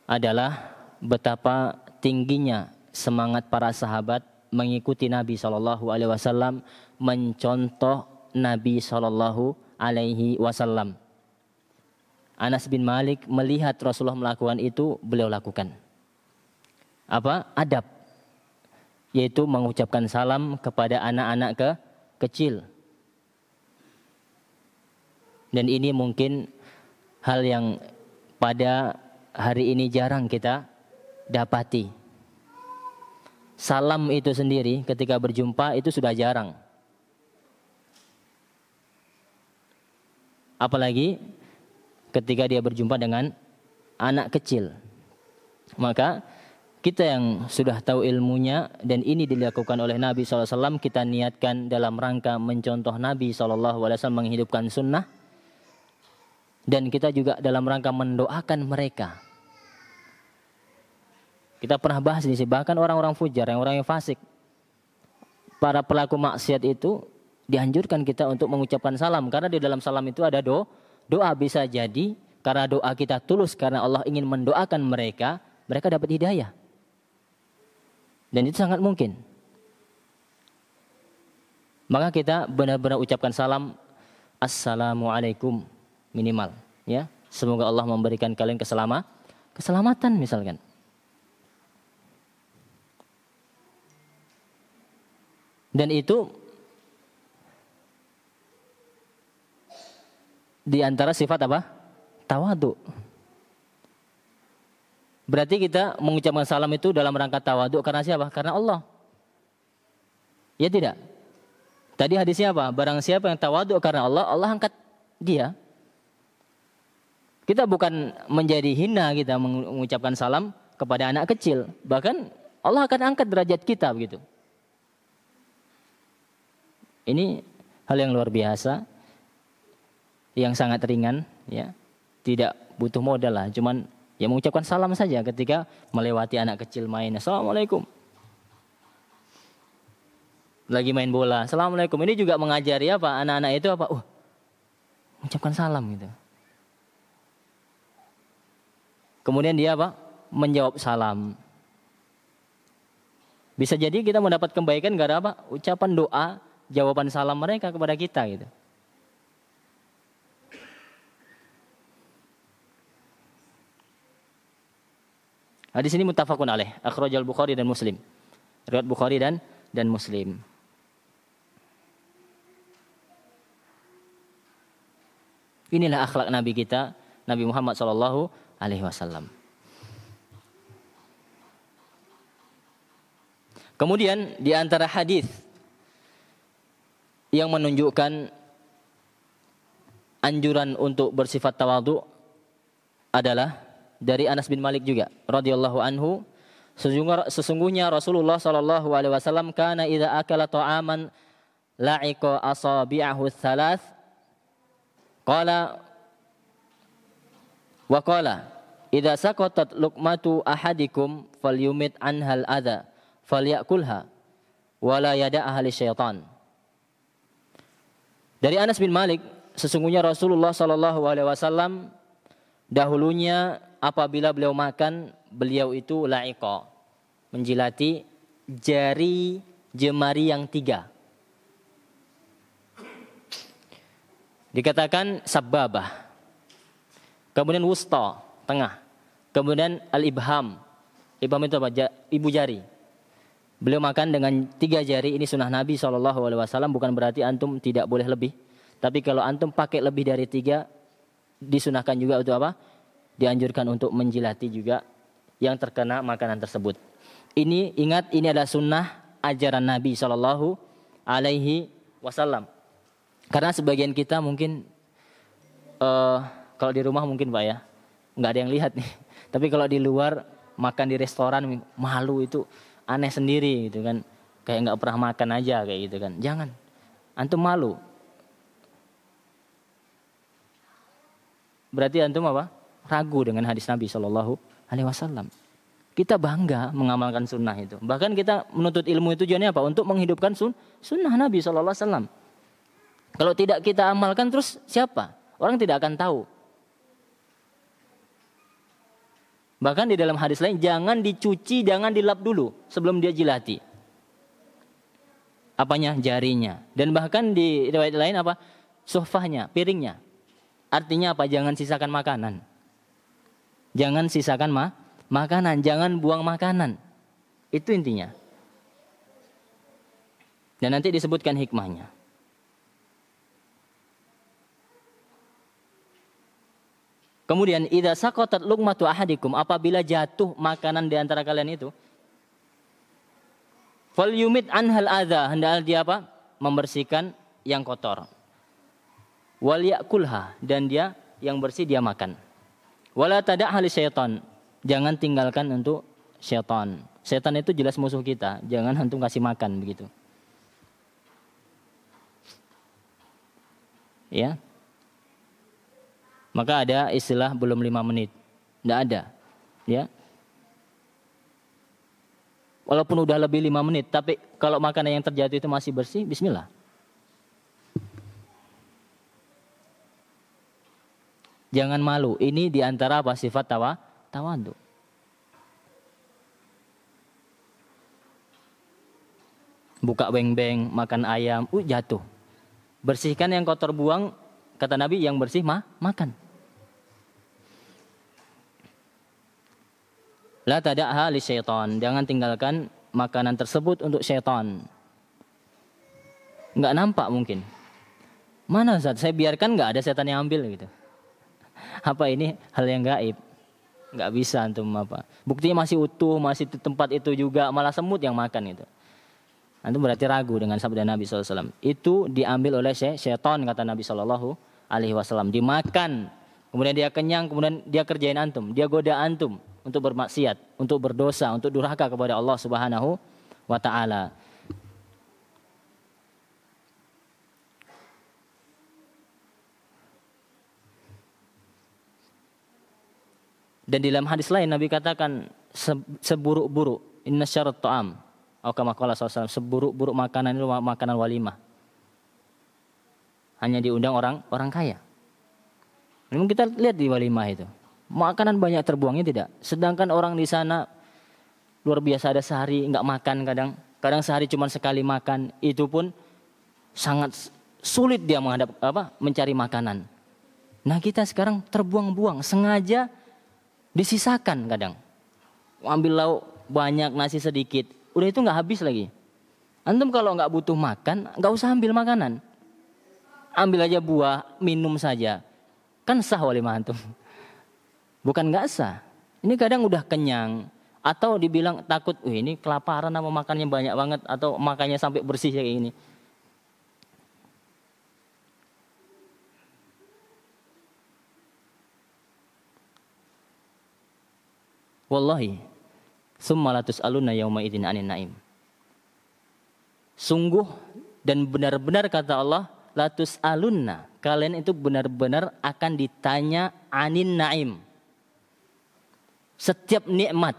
adalah betapa tingginya semangat para sahabat mengikuti Nabi sallallahu alaihi wasallam, mencontoh Nabi sallallahu alaihi wasallam. Anas bin Malik melihat Rasulullah melakukan itu, beliau lakukan. Apa? Adab. Yaitu mengucapkan salam kepada anak-anak kecil. Dan ini mungkin hal yang pada hari ini jarang kita dapati. Salam itu sendiri ketika berjumpa itu sudah jarang. Apalagi ketika dia berjumpa dengan anak kecil. Maka kita yang sudah tahu ilmunya dan ini dilakukan oleh Nabi SAW, kita niatkan dalam rangka mencontoh Nabi SAW menghidupkan sunnah. Dan kita juga dalam rangka mendoakan mereka. Kita pernah bahas di sini, bahkan orang-orang fujar, orang yang fasik, para pelaku maksiat itu dianjurkan kita untuk mengucapkan salam. Karena di dalam salam itu ada doa. Bisa jadi karena doa kita tulus karena Allah ingin mendoakan mereka, mereka dapat hidayah. Dan itu sangat mungkin. Maka kita benar-benar ucapkan salam, Assalamualaikum, minimal. Ya, semoga Allah memberikan kalian keselamatan misalkan. Dan itu di antara sifat apa? Tawadhu. Berarti kita mengucapkan salam itu dalam rangka tawadhu karena siapa? Karena Allah. Ya tidak? Tadi hadisnya apa? Barang siapa yang tawadhu karena Allah, Allah angkat dia. Kita bukan menjadi hina kita mengucapkan salam kepada anak kecil. Bahkan Allah akan angkat derajat kita begitu. Ini hal yang luar biasa, yang sangat ringan, ya, tidak butuh modal lah, cuman ya mengucapkan salam saja ketika melewati anak kecil main, Assalamualaikum, lagi main bola, Assalamualaikum. Ini juga mengajari apa anak-anak itu apa? Mengucapkan salam gitu. Kemudian dia apa? Menjawab salam. Bisa jadi kita mendapat kebaikan gara apa? Ucapan doa, jawaban salam mereka kepada kita gitu. Hadis ini muttafaqun alaih, akhrajal Bukhari dan Muslim. Riwayat Bukhari dan Muslim. Inilah akhlak Nabi kita, Nabi Muhammad sallallahu alaihi wasallam. Kemudian di antara hadis yang menunjukkan anjuran untuk bersifat tawadhu adalah dari Anas bin Malik juga radhiyallahu anhu, sesungguhnya Rasulullah sallallahu alaihi wasallam kana idza akala ta'aman la'iqa asabi'ahu tsalath qala wa qala idza saqatat luqmatu ahadikum falyumit anhal adza falyakulha wala yada'aha lisyaitan. Dari Anas bin Malik, sesungguhnya Rasulullah Shallallahu Alaihi Wasallam dahulunya apabila beliau makan, beliau itu la'iqa, menjilati jari jemari yang 3. Dikatakan sababah, kemudian wusta, tengah, kemudian al-ibham. Ibham itu apa? Ibu jari. Beliau makan dengan 3 jari. Ini sunnah Nabi SAW. Bukan berarti antum tidak boleh lebih. Tapi kalau antum pakai lebih dari 3, disunahkan juga untuk apa? Dianjurkan untuk menjilati juga yang terkena makanan tersebut. Ini ingat, ini adalah sunnah ajaran Nabi SAW. Karena sebagian kita mungkin kalau di rumah mungkin Pak ya, nggak ada yang lihat nih. Tapi kalau di luar makan di restoran malu, itu aneh sendiri gitu kan. Kayak nggak pernah makan aja kayak gitu kan. Jangan, antum malu. Berarti antum apa? Ragu dengan hadis Nabi SAW. Kita bangga mengamalkan sunnah itu. Bahkan kita menuntut ilmu itu tujuannya apa? Untuk menghidupkan sunnah Nabi SAW. Kalau tidak kita amalkan terus siapa? Orang tidak akan tahu. Bahkan di dalam hadis lain, jangan dicuci, jangan dilap dulu sebelum dia jilati. Apanya? Jarinya. Dan bahkan di riwayat lain apa? Suhfahnya, piringnya. Artinya apa? Jangan sisakan makanan. Jangan sisakan makanan, jangan buang makanan. Itu intinya. Dan nanti disebutkan hikmahnya. Kemudian idza saqatat luqmatu ahadikum, apabila jatuh makanan di antara kalian itu, falyumit anhal adza, hendaklah dia apa? Membersihkan yang kotor. Wal yakulha, dan dia yang bersih dia makan. Wala tada'ha li syaitan, jangan tinggalkan untuk syaitan. Syaitan itu jelas musuh kita, jangan antum kasih makan begitu. Ya. Maka ada istilah belum 5 menit. Tidak ada. Ya. Walaupun udah lebih 5 menit. Tapi kalau makanan yang terjatuh itu masih bersih, bismillah. Jangan malu. Ini diantara apa? Sifat tawadhu. Buka beng-beng, makan ayam, jatuh. Bersihkan yang kotor, buang. Kata Nabi, yang bersih makan. La tada'ha li syaitan, jangan tinggalkan makanan tersebut untuk syaitan. Enggak nampak mungkin. Mana Ustaz? Saya biarkan enggak ada setan yang ambil gitu. Apa ini hal yang gaib? Enggak bisa antum apa. Buktinya masih utuh, masih di tempat itu juga, malah semut yang makan itu. Antum berarti ragu dengan sabda Nabi SAW. Itu diambil oleh syaitan, kata Nabi SAW. Dimakan, kemudian dia kenyang, kemudian dia kerjain antum, dia goda antum untuk bermaksiat, untuk berdosa, untuk durhaka kepada Allah Subhanahu wa taala. Dan di dalam hadis lain Nabi katakan seburuk-buruk inna syarrat ta'am, atau kama qala sallallahu, seburuk-buruk makanan itu makanan walimah. Hanya diundang orang kaya. Memang kita lihat di walimah itu, makanan banyak terbuangnya tidak. Sedangkan orang di sana luar biasa, ada sehari enggak makan, kadang sehari cuma sekali makan. Itu pun sangat sulit dia mencari makanan. Nah kita sekarang terbuang-buang, sengaja disisakan kadang. Ambil lauk banyak, nasi sedikit, udah itu enggak habis lagi. Antum kalau enggak butuh makan, enggak usah ambil makanan. Ambil aja buah, minum saja. Kan sah walimah antum. Bukan enggak sah. Ini kadang udah kenyang. Atau dibilang takut, ini kelaparan apa makannya banyak banget. Atau makannya sampai bersih kayak gini. Wallahi. Summa la tus'aluna yauma idzin 'anin na'im. Sungguh dan benar-benar kata Allah, la tus'alunna, kalian itu benar-benar akan ditanya 'anin na'im. Setiap nikmat,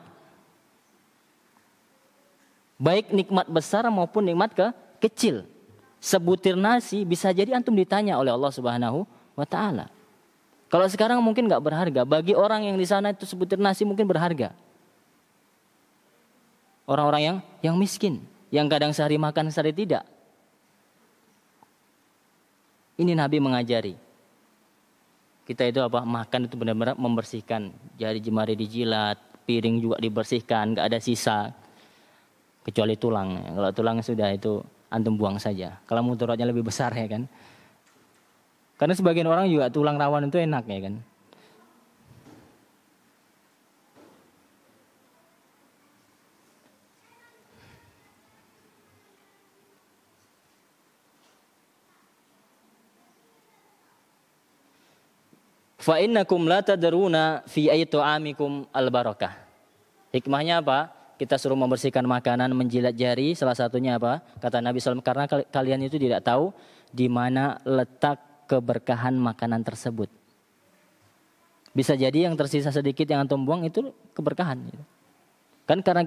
baik nikmat besar maupun nikmat kecil, sebutir nasi bisa jadi antum ditanya oleh Allah Subhanahu wa taala. Kalau sekarang mungkin nggak berharga, bagi orang yang di sana itu sebutir nasi mungkin berharga. Orang-orang yang miskin, yang kadang sehari makan sehari tidak. Ini Nabi mengajari. Kita itu makan itu benar-benar membersihkan, jari jemari dijilat, piring juga dibersihkan, nggak ada sisa. Kecuali tulang. Kalau tulang sudah itu antum buang saja. Kalau mudaratnya lebih besar ya kan. Karena sebagian orang juga tulang rawan itu enak ya kan. Fa innakum la tadruna fi ayyi ta'amikum al-barakah. Hikmahnya apa? Kita suruh membersihkan makanan, menjilat jari, salah satunya apa? Kata Nabi SAW, karena kalian itu tidak tahu di mana letak keberkahan makanan tersebut. Bisa jadi yang tersisa sedikit yang antum buang itu keberkahan. Kan karena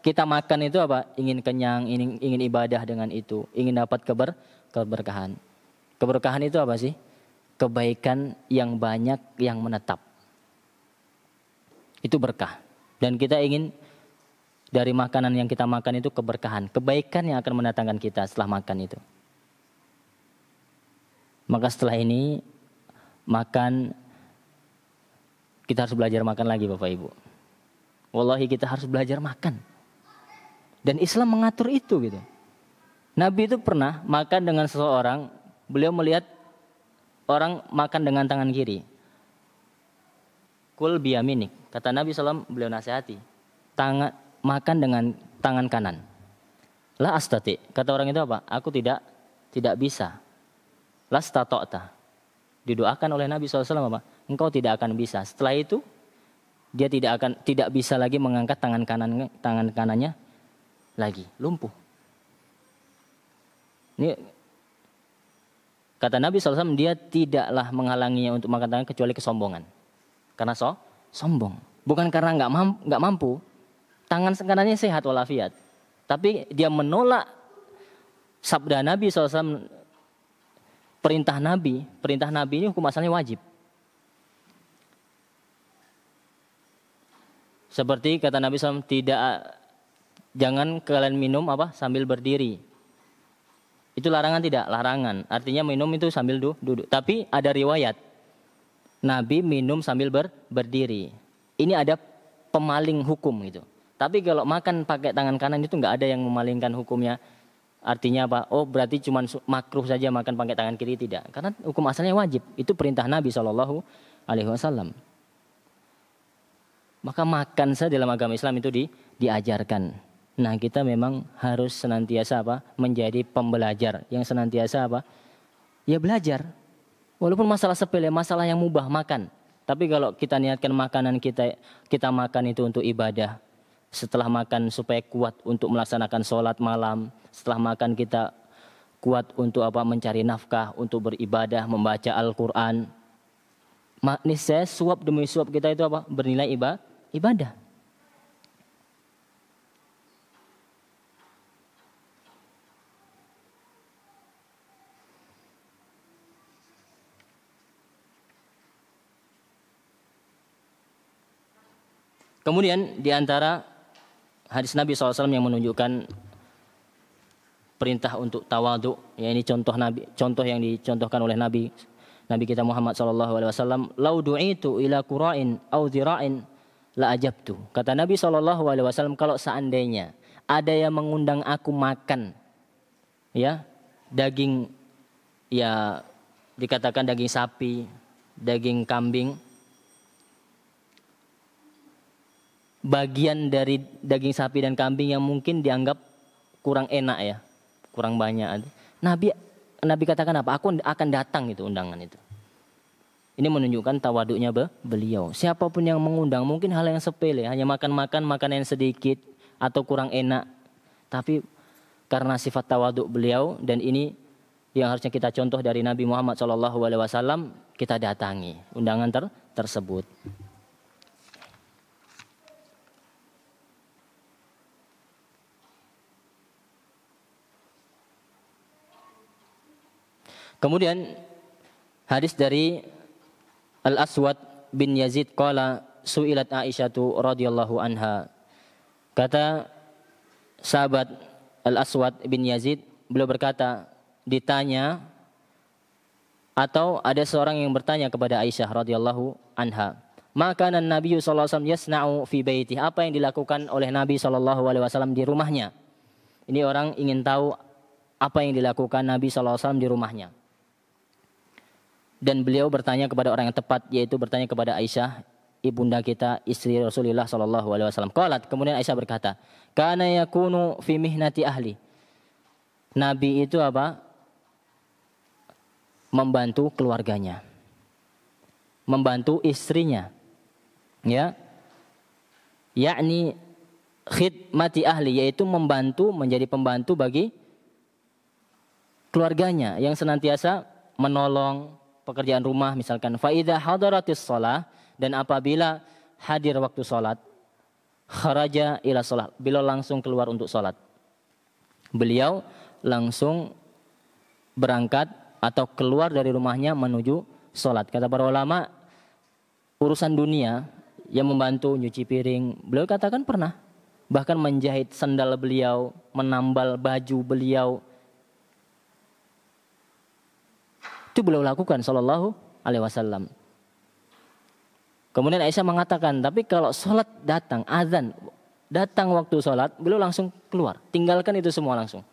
kita makan itu apa? Ingin kenyang, ingin ibadah dengan itu, ingin dapat keberkahan. Keberkahan itu apa sih? Kebaikan yang banyak yang menetap. Itu berkah. Dan kita ingin dari makanan yang kita makan itu keberkahan. Kebaikan yang akan mendatangkan kita setelah makan itu. Maka setelah ini makan, kita harus belajar makan lagi Bapak Ibu. Wallahi kita harus belajar makan. Dan Islam mengatur itu gitu. Nabi itu pernah makan dengan seseorang, beliau melihat orang makan dengan tangan kiri. Kul biyaminik. Kata Nabi SAW, beliau nasihati. Makan dengan tangan kanan. La astati. Kata orang itu apa? Aku tidak bisa. Lastata'ta. Didoakan oleh Nabi SAW apa? Engkau tidak akan bisa. Setelah itu, dia tidak bisa lagi mengangkat tangan kanannya lagi. Lumpuh. Ini kata Nabi SAW, dia tidaklah menghalanginya untuk makan tangan kecuali kesombongan. Karena sombong. Bukan karena nggak mampu. Tangan kanannya sehat walafiat. Tapi dia menolak sabda Nabi SAW. Perintah Nabi ini hukum asalnya wajib. Seperti kata Nabi SAW, jangan kalian minum sambil berdiri. Itu larangan tidak? Larangan. Artinya minum itu sambil duduk. Tapi ada riwayat Nabi minum sambil berdiri. Ini ada pemaling hukum gitu. Tapi kalau makan pakai tangan kanan itu nggak ada yang memalingkan hukumnya. Artinya apa? Oh berarti cuma makruh saja makan pakai tangan kiri, tidak. Karena hukum asalnya wajib. Itu perintah Nabi SAW. Maka makan saja dalam agama Islam itu diajarkan. Nah kita memang harus senantiasa menjadi pembelajar yang senantiasa ya belajar. Walaupun masalah sepele, masalah yang mubah makan. Tapi kalau kita niatkan makanan kita makan itu untuk ibadah. Setelah makan supaya kuat untuk melaksanakan sholat malam. Setelah makan kita kuat untuk mencari nafkah, untuk beribadah, membaca Al-Quran. Niscaya suap demi suap kita itu bernilai ibadah. Kemudian di antara hadis Nabi SAW yang menunjukkan perintah untuk tawadhu, ya ini contoh yang dicontohkan oleh Nabi kita Muhammad SAW. Lau du'itu ila qura'in au dhira'in la ajabtu. Kata Nabi SAW, kalau seandainya ada yang mengundang aku makan, ya daging, ya dikatakan daging sapi, daging kambing, bagian dari daging sapi dan kambing yang mungkin dianggap kurang enak ya, kurang banyak. Nabi katakan apa? Aku akan datang itu undangan itu. Ini menunjukkan tawaduknya beliau. Siapapun yang mengundang, mungkin hal yang sepele, hanya makan makanan yang sedikit atau kurang enak. Tapi karena sifat tawaduk beliau, dan ini yang harusnya kita contoh dari Nabi Muhammad SAW, kita datangi undangan tersebut. Kemudian hadis dari Al-Aswad bin Yazid qala su'ilat Aisyatu radhiyallahu anha. Kata sahabat Al-Aswad bin Yazid, beliau berkata, ditanya atau ada seorang yang bertanya kepada Aisyah radhiyallahu anha, maka Nabi sallallahu alaihi wasallam yasna'u fi baiti, apa yang dilakukan oleh Nabi sallallahu alaihi wasallam di rumahnya. Ini orang ingin tahu apa yang dilakukan Nabi sallallahu alaihi wasallam di rumahnya. Dan beliau bertanya kepada orang yang tepat, yaitu bertanya kepada Aisyah, ibunda kita, istri Rasulullah sallallahu alaihi wasallam. Qalat, kemudian Aisyah berkata, kana yakunu fi mihnati ahli. Nabi itu apa? Membantu keluarganya. Membantu istrinya. Ya. Yakni khidmati ahli, yaitu membantu, menjadi pembantu bagi keluarganya yang senantiasa menolong pekerjaan rumah, misalkan fa idza hadaratis shalah, dan apabila hadir waktu salat, kharaja ila shalah, beliau langsung keluar untuk salat. Beliau langsung berangkat atau keluar dari rumahnya menuju salat. Kata para ulama, urusan dunia yang membantu nyuci piring, beliau katakan pernah. Bahkan menjahit sandal beliau, menambal baju beliau, itu beliau lakukan sallallahu alaihi wasallam. Kemudian Aisyah mengatakan, tapi kalau sholat datang, azan, datang waktu sholat, beliau langsung keluar. Tinggalkan itu semua langsung.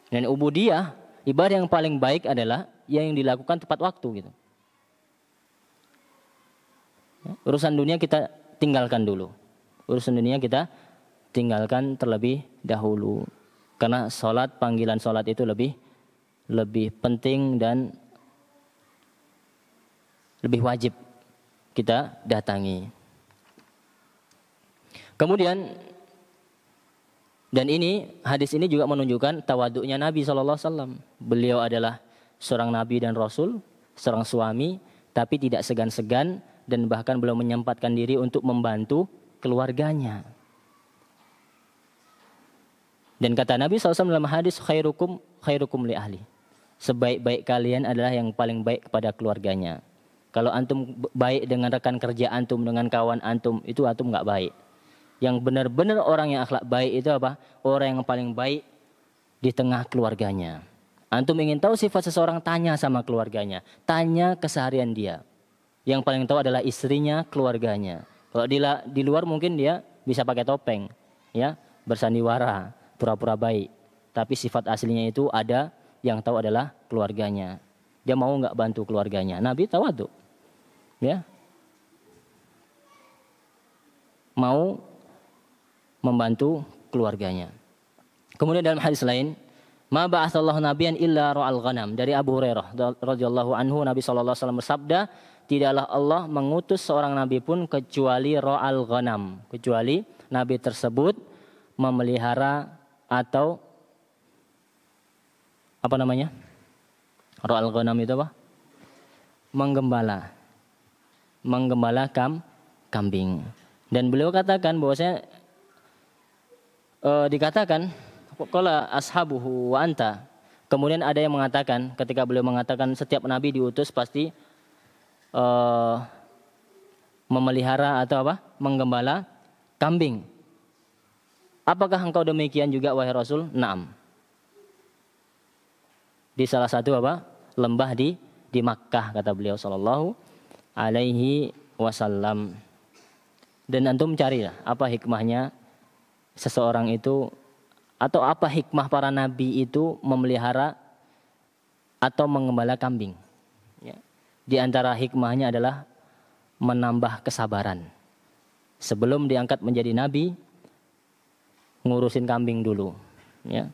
Dan ubudiyah, ibadah yang paling baik adalah yang dilakukan tepat waktu gitu. Urusan dunia kita tinggalkan dulu. Urusan dunia kita tinggalkan terlebih dahulu. Karena sholat, panggilan sholat itu lebih penting dan lebih wajib kita datangi. Kemudian, dan ini hadis ini juga menunjukkan tawaduknya Nabi SAW. Beliau adalah seorang Nabi dan Rasul, seorang suami, tapi tidak segan-segan dan bahkan beliau menyempatkan diri untuk membantu keluarganya. Dan kata Nabi SAW dalam hadis, khairukum li ahli. Sebaik-baik kalian adalah yang paling baik kepada keluarganya. Kalau antum baik dengan rekan kerja antum, dengan kawan antum, itu antum nggak baik. Yang benar-benar orang yang akhlak baik itu apa? Orang yang paling baik di tengah keluarganya. Antum ingin tahu sifat seseorang, tanya sama keluarganya. Tanya keseharian dia. Yang paling tahu adalah istrinya, keluarganya. Kalau di luar mungkin dia bisa pakai topeng, ya, bersandiwara, pura-pura baik. Tapi sifat aslinya itu ada, yang tahu adalah keluarganya. Dia mau nggak bantu keluarganya? Nabi tawadhu. Ya, mau membantu keluarganya. Kemudian dalam hadis lain, ma ba'atsallahu nabiyyan illa ra'al ghanam, dari Abu Hurairah radhiyallahu anhu, Nabi sallallahu alaihi wasallam bersabda, tidaklah Allah mengutus seorang nabi pun kecuali ra'al ghanam, kecuali nabi tersebut memelihara atau apa namanya? Ra'al ghanam itu apa? Menggembala kambing. Dan beliau katakan bahwasanya dikatakan qala ashabuhu wa anta. Kemudian ada yang mengatakan, ketika beliau mengatakan setiap nabi diutus pasti memelihara atau apa? Menggembala kambing. Apakah engkau demikian juga wahai Rasul? Naam. Di salah satu apa? Lembah di Makkah, kata beliau sallallahu alaihi wasallam. Dan antum carilah apa hikmahnya seseorang itu, atau apa hikmah para nabi itu memelihara atau mengembala kambing. Ya. Di antara hikmahnya adalah menambah kesabaran. Sebelum diangkat menjadi nabi, ngurusin kambing dulu. Ya.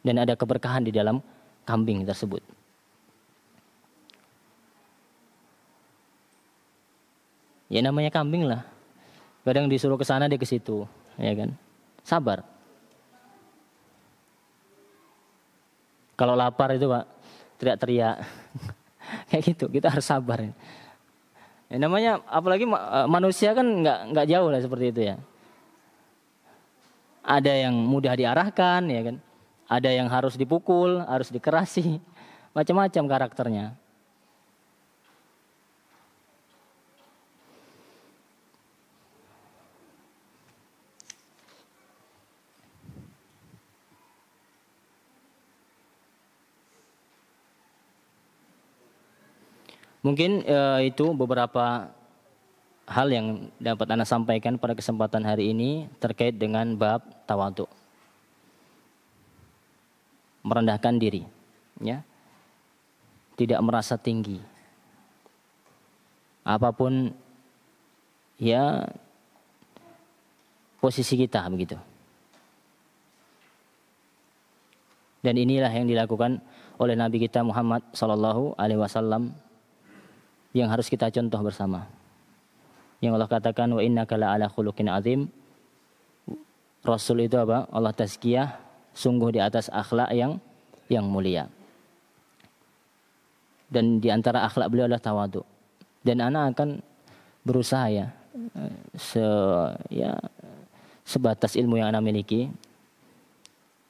Dan ada keberkahan di dalam kambing tersebut. Ya namanya kambing lah. Kadang disuruh ke sana dia ke situ, ya kan? Sabar. Kalau lapar itu Pak, teriak-teriak. Kayak gitu, kita harus sabar. Ya namanya apalagi manusia kan nggak jauh lah seperti itu ya. Ada yang mudah diarahkan, ya kan? ada yang harus dipukul, harus dikerasi, macam-macam karakternya. Mungkin itu beberapa hal yang dapat Anda sampaikan pada kesempatan hari ini terkait dengan bab tawadhu. Merendahkan diri, ya. Tidak merasa tinggi. Apapun ya posisi kita begitu. Dan inilah yang dilakukan oleh Nabi kita Muhammad sallallahu alaihi wasallam yang harus kita contoh bersama. Yang Allah katakan wa innaka la'ala khuluqin azim. Rasul itu apa? Allah tazkiyah sungguh di atas akhlak yang mulia. Dan di antara akhlak beliau adalah tawadhu. Dan anak akan berusaha sebatas ilmu yang anak miliki,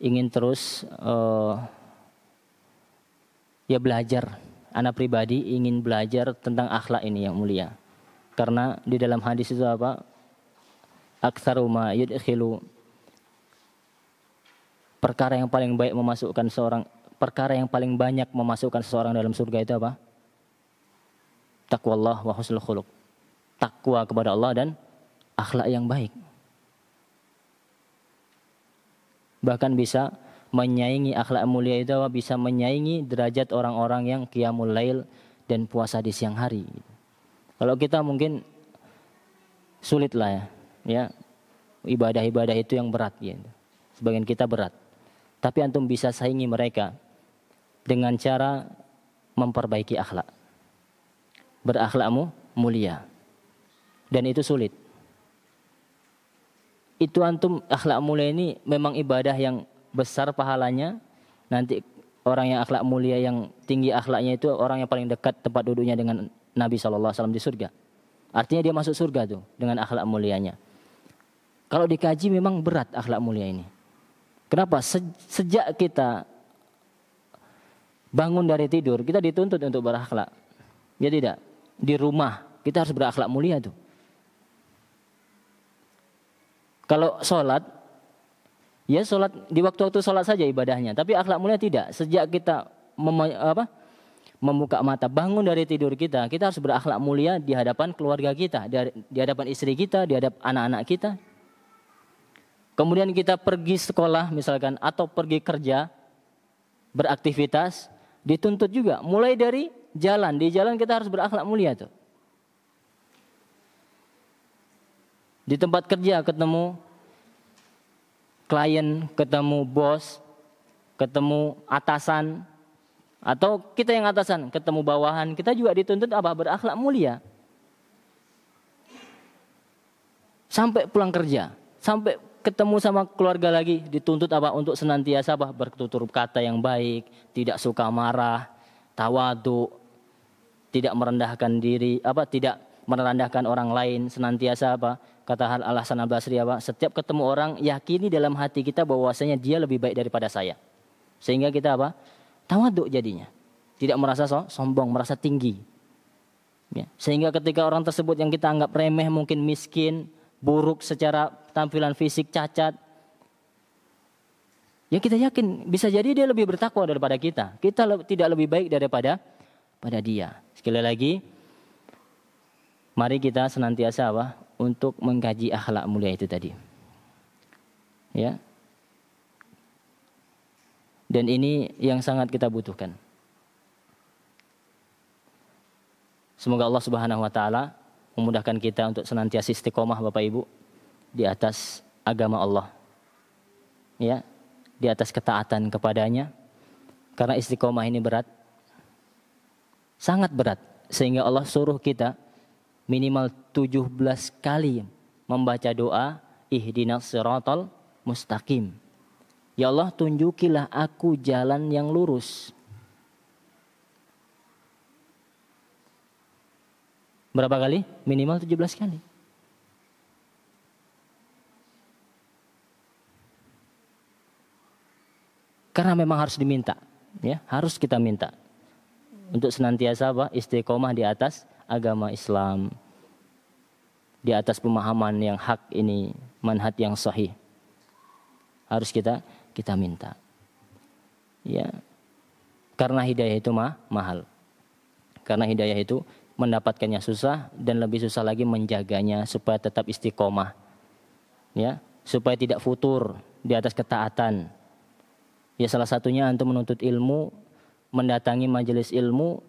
ingin terus belajar. Anak pribadi ingin belajar tentang akhlak ini yang mulia. Karena di dalam hadis itu apa? Aktsaru ma yudkhilu, perkara yang paling baik memasukkan seorang, perkara yang paling banyak memasukkan seseorang dalam surga itu apa? Taqwallah wa husnul khuluq. Takwa kepada Allah dan akhlak yang baik. Bahkan bisa menyaingi akhlak mulia itu, bisa menyaingi derajat orang-orang yang qiyamul lail dan puasa di siang hari. Kalau kita mungkin sulit lah ya ibadah-ibadah itu yang berat gitu. Sebagian kita berat. Tapi antum bisa saingi mereka dengan cara memperbaiki akhlak. Berakhlakmu mulia. Dan itu sulit. Itu antum akhlak mulia ini memang ibadah yang besar pahalanya. Nanti orang yang akhlak mulia, yang tinggi akhlaknya itu orang yang paling dekat tempat duduknya dengan Nabi SAW di surga. Artinya dia masuk surga tuh dengan akhlak mulianya. Kalau dikaji memang berat akhlak mulia ini. Kenapa? Sejak kita bangun dari tidur kita dituntut untuk berakhlak. Ya tidak? Di rumah kita harus berakhlak mulia tuh. Kalau sholat, ya sholat di waktu-waktu sholat saja ibadahnya. Tapi akhlak mulia tidak. Sejak kita membuka mata, bangun dari tidur kita harus berakhlak mulia di hadapan keluarga kita, di hadapan istri kita, di hadapan anak-anak kita. Kemudian kita pergi sekolah misalkan atau pergi kerja, beraktivitas, dituntut juga. Mulai dari jalan, di jalan kita harus berakhlak mulia tuh. Di tempat kerja ketemu klien, ketemu bos, ketemu atasan, atau kita yang atasan, ketemu bawahan, kita juga dituntut apa? Berakhlak mulia. Sampai pulang kerja, sampai ketemu sama keluarga lagi, dituntut apa? Untuk senantiasa apa? Bertutur kata yang baik, tidak suka marah, tawadhu, tidak merendahkan diri, tidak merendahkan orang lain, senantiasa apa? Kata Al-Hasan Al-Basri apa? Setiap ketemu orang, yakini dalam hati kita bahwasanya dia lebih baik daripada saya. Sehingga kita apa? Tawadhu jadinya. Tidak merasa sombong, merasa tinggi. Ya. Sehingga ketika orang tersebut yang kita anggap remeh, mungkin miskin, buruk secara tampilan fisik, cacat, ya kita yakin bisa jadi dia lebih bertakwa daripada kita. Kita tidak lebih baik daripada dia. Sekali lagi, mari kita senantiasa apa? Untuk mengkaji akhlak mulia itu tadi. Ya. Dan ini yang sangat kita butuhkan. Semoga Allah Subhanahu wa taala memudahkan kita untuk senantiasa istiqomah Bapak Ibu di atas agama Allah. Ya, di atas ketaatan kepadanya. Karena istiqomah ini berat. Sangat berat sehingga Allah suruh kita minimal 17 kali membaca doa ihdinas siratal mustaqim. Ya Allah, tunjukilah aku jalan yang lurus. Berapa kali? Minimal 17 kali. Karena memang harus diminta, ya, harus kita minta untuk senantiasa istiqomah di atas agama Islam, di atas pemahaman yang hak ini, manhaj yang sahih. Harus kita minta. Ya. Karena hidayah itu mahal. Karena hidayah itu mendapatkannya susah dan lebih susah lagi menjaganya supaya tetap istiqomah. Ya, supaya tidak futur di atas ketaatan. Ya, salah satunya antum menuntut ilmu, mendatangi majelis ilmu,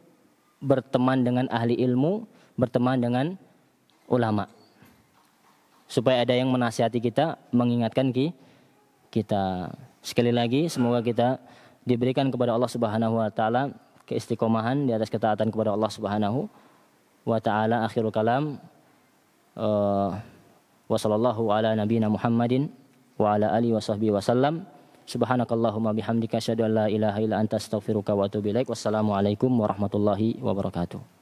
berteman dengan ahli ilmu, berteman dengan ulama. Supaya ada yang menasihati kita, mengingatkan kita. Sekali lagi, semoga kita diberikan kepada Allah Subhanahu wa taala keistiqomahan di atas ketaatan kepada Allah Subhanahu wa taala. Akhirul kalam, wa sallallahu ala nabiyina Muhammadin wa ala alihi wa sahbihi wasallam. Subhanakallahumma bihamdika asyhadu an la ilaha illa anta astaghfiruka wa atubu ilaik. Wassalamualaikum warahmatullahi wabarakatuh.